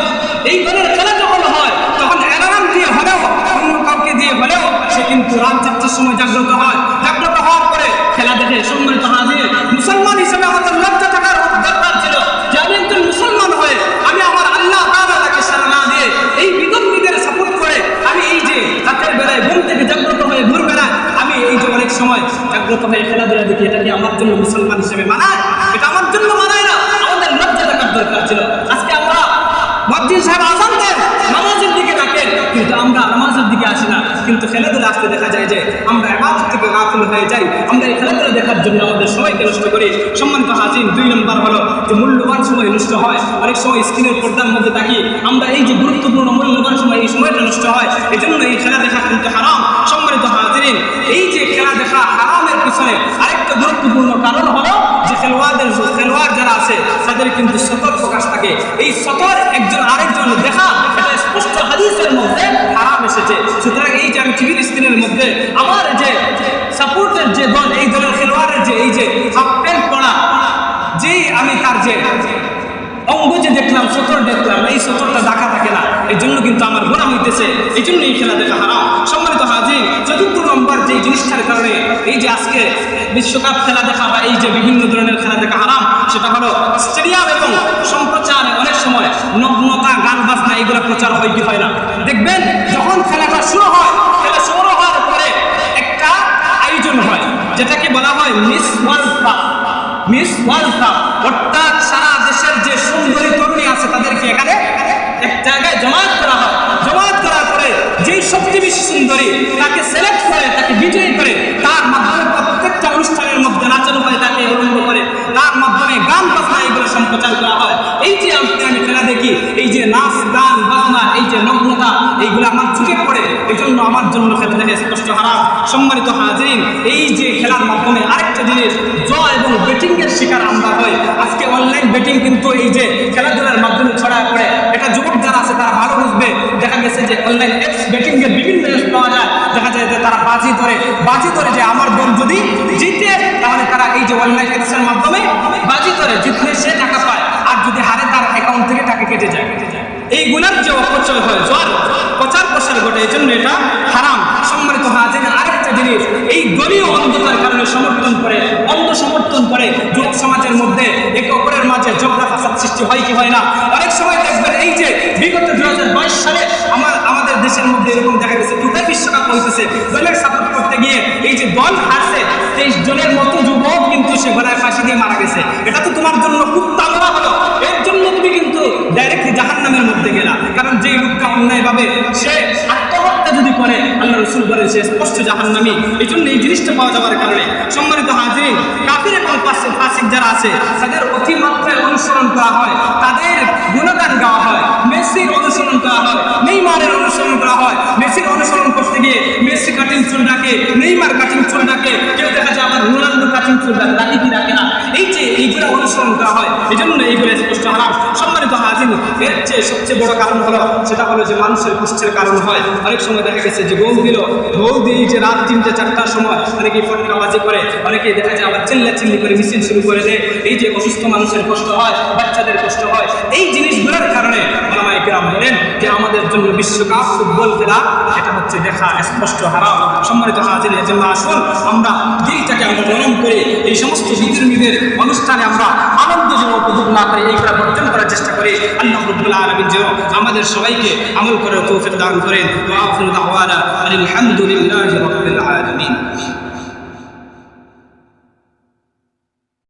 এই দলের খেলা যখন হয় তখন অ্যালার্ম দিয়ে হলেও, অন্য কাউকে দিয়ে হলেও সে কিন্তু রাত 4টার সময় জাগ্রত হয়। জাগ্রত হওয়ার পরে খেলা দেখে। সম্মানিত হাজির, মুসলমান হিসেবে আমাদের লজ্জা থাকার দরকার ছিল যে আমি একজন মুসলমান হয়ে আমি আমার আল্লাহ তাআলাকে সাড়া না দিয়ে এই বিধর্মীদের সাপোর্ট করে আমি এই যে রাতের বেলায় ঘুম থেকে জাগ্রত হয়ে ঘুর বেড়ায়, আমি এই যে অনেক সময় জাগ্রত হয়ে খেলাধুলা দেখি, এটা কি আমার জন্য মুসলমান হিসেবে মানায়? এটা আমার জন্য মানায় না। আমাদের লজ্জা থাকার দরকার ছিল। আজকে আমরা মুয়াজ্জিন সাহেব আযান দেন, নামাজের দিকে ডাকেন, কিন্তু আমরা নামাজের দিকে আসি না। কিন্তু খেলাধুলা আসতে দেখা যায় যে আমরা ইবাদত থেকে গাফিল হয়ে যাই। আমরা এই খেলাধুলা দেখার জন্য আমাদের সময়কে নষ্ট করি। সম্মানিত হাজির, 2 নম্বর হলো যে মূল্যবান সময় নষ্ট হয়। অনেক সময় স্ক্রিনের পর্দার মধ্যে থাকি আমরা, এই যে গুরুত্বপূর্ণ মূল্যবান সময়, এই সময়টা নষ্ট হয়। এই জন্য এই খেলা দেখা কিন্তু হারাম। সম্মানিত হাজিরিন, এই যে খেলা দেখা হারামের পিছনে আরেকটা গুরুত্বপূর্ণ কারণ হলো যে খেলোয়াড় যারা আছে তাদের কিন্তু সতর প্রকাশ থাকে। এই সতর একজন আরেকজন দেখা, এটা স্পষ্ট হাদিসের মধ্যে হারাম এসেছে। সুতরাং এই যে আমি টিভির স্ক্রিনের মধ্যে আমার যে সাপোর্টের যে দল, এই দলের খেলোয়াড়ের যে এই যে হাফ প্যান্ট পরা, যেই আমি তার যে অঙ্গ যে দেখলাম, সতর দেখলাম, এই সতরটা দেখা থাকে না, এই জন্য কিন্তু আমার গুনাহ হইতেছে। এই জন্য এই খেলা দেখা হারাম। সম্মানিত হাজির, 4 নম্বর যে জিনিসটার কারণে এই যে আজকে বিশ্বকাপ খেলা দেখা বা এই যে বিভিন্ন ধরনের খেলা দেখা হারাম, সেটা হলো স্টেডিয়াম এবং সম্প্রচারে অনেক সময় নগ্নতা, গান বাজনা এগুলো প্রচার হয় কি হয় না? দেখবেন যখন খেলাটা শুরু হয়, খেলা শুরু হওয়ার পরে একটা আয়োজন হয় যেটাকে বলা হয় miss world cup. Miss world cup অর্থাৎ সারা দেশের যে সুন্দরী তরুণী আছে তাদেরকে এখানে এক জায়গায় জমায়েত করা হয়। জমায়েত করার পরে যেই সবচেয়ে বেশি সুন্দরী তাকে সিলেক্ট করে, তাকে বিজয়ী করে, তার মাধ্যমে প্রত্যেকটা অনুষ্ঠানের মধ্যে নাচানো হয়, তাকে আনন্দ করে, তার মাধ্যমে গান বাজনা এগুলো সম্প্রচার করা হয়। এই যে আমি খেলা দেখি, এই যে নাচ গান বাজনা, এই যে নগ্নতা, এইগুলো আমার চোখে পড়ে। এই জন্য আমার জন্য খেলা দেখে স্পষ্ট হারাম। সম্মানিত হাজিরিন, এই যে খেলার মাধ্যমে আরেকটা জিনিস, জয় এবং বেটিংয়ের শিকার আমরা হই। আজকে অনলাইন বেটিং কিন্তু এই যে খেলাধুলার মাধ্যমে ছড়ায় পড়ে, এটা যুবক যারা আছে তারা ভালো বুঝবে। দেখা গেছে যে অনলাইন অ্যাপস বেটিংয়ের বিভিন্ন অ্যাপস পাওয়া যায়, দেখা যায় যে তারা বাজি ধরে যে আমার দল যদি জিতে তাহলে তারা এই যে অনলাইন অ্যাপসের মাধ্যমে বাজি ধরে, জিতলে সে টাকা পায়, আর যদি হারে তার অ্যাকাউন্ট থেকে টাকা কেটে যায়। এইগুলার যে অপচয় হয়, প্রচার প্রসার ঘটে, এই জন্য এটা হারাম। সম্মানিত হাজির, আরেকটা জিনিস, এই দলীয় অন্ধতার কারণে অন্ধ সমর্থন করে যুবক সমাজের মধ্যে একে অপরের মাঝে ঝগড়া ফাসাদ সৃষ্টি হয় কি হয় না? অনেক সময় দেখবেন এই যে বিগত 2022 সালে আমাদের দেশের মধ্যে এরকম দেখা গেছে, দুটাই বিশ্বকাপ হইতেছে, দলের সাপোর্ট করতে গিয়ে এই যে দল হারছে, 23 জনের মতো যুবক কিন্তু সে গলায় ফাঁসি দিয়ে মারা গেছে। এটা তো তোমার জন্য খুব তাড়া হলো, এর জন্য তুমি কিন্তু ডাইরেক্টলি জাহান্নামের মধ্যে গেলা। কারণ যেই লোকটা অন্যায়ভাবে সে আত্মহত্যা যদি করে, আল্লাহ রাসূল বলেন সে স্পষ্ট জাহান্নামী। এই জন্য এই জিনিসটা পাওয়া যাওয়ার কারণে সম্মানিত হাজিরিন, কাফির এবং ফাসিক যারা আছে তাদের অতিমাত্রায় অনুসরণ করা হয়, তাদের গুণগান গাওয়া হয়, মেসির অনুসরণ করা হয়, নেইমারের অনুসরণ করা হয়। মেসির অনুসরণ করতে গিয়ে মেসি কাটিং চুল রাখে, নেইমার কাটিং চুল রাখে, কেউ দেখা যায় আমার রোনাল্ডো কাটিং চুল রাখে কি রাখে না। এই যে এইগুলো অনুসরণ করা হয়, এই জন্য এইগুলো স্পষ্ট হারাম। সম্মানিত হাজির, এর চেয়ে সবচেয়ে বড় কারণ হলো, সেটা হলো যে মানুষের কষ্টের কারণ হয়। অনেক সময় দেখা গেছে যে ঢোল দিল, ঢোল দিয়ে যে রাত 3-4টার সময় অনেকেই ফটকাবাজি করে, অনেকেই দেখা যায় আবার চিল্লাচিল্লি করে মিছিল শুরু করে দেয়। এই যে অসুস্থ মানুষের কষ্ট হয়, বাচ্চাদের কষ্ট হয়, এই জিনিসগুলোর কারণে ওলামায়ে কেরাম বলেন যে আমাদের জন্য বিশ্বকাপ ফুটবল খেলা এটা হচ্ছে দেখা স্পষ্ট হারাম। সম্মানিত হাজির, এর জন্য আসুন আমরা দিনটাকে আমরা নরম করে এই সমস্ত বিধর্মীদের অনুষ্ঠানে আমরা আনন্দ যেন উপভোগ না করে এইগুলা বর্জন করার চেষ্টা করি। আল্লাহ রাব্বুল আলামিন যেন আমাদের সবাইকে আমল করার তৌফিক দান করেন। ওয়া আখিরু দাওয়ানা আলহামদুলিল্লাহি রাব্বিল আলামিন।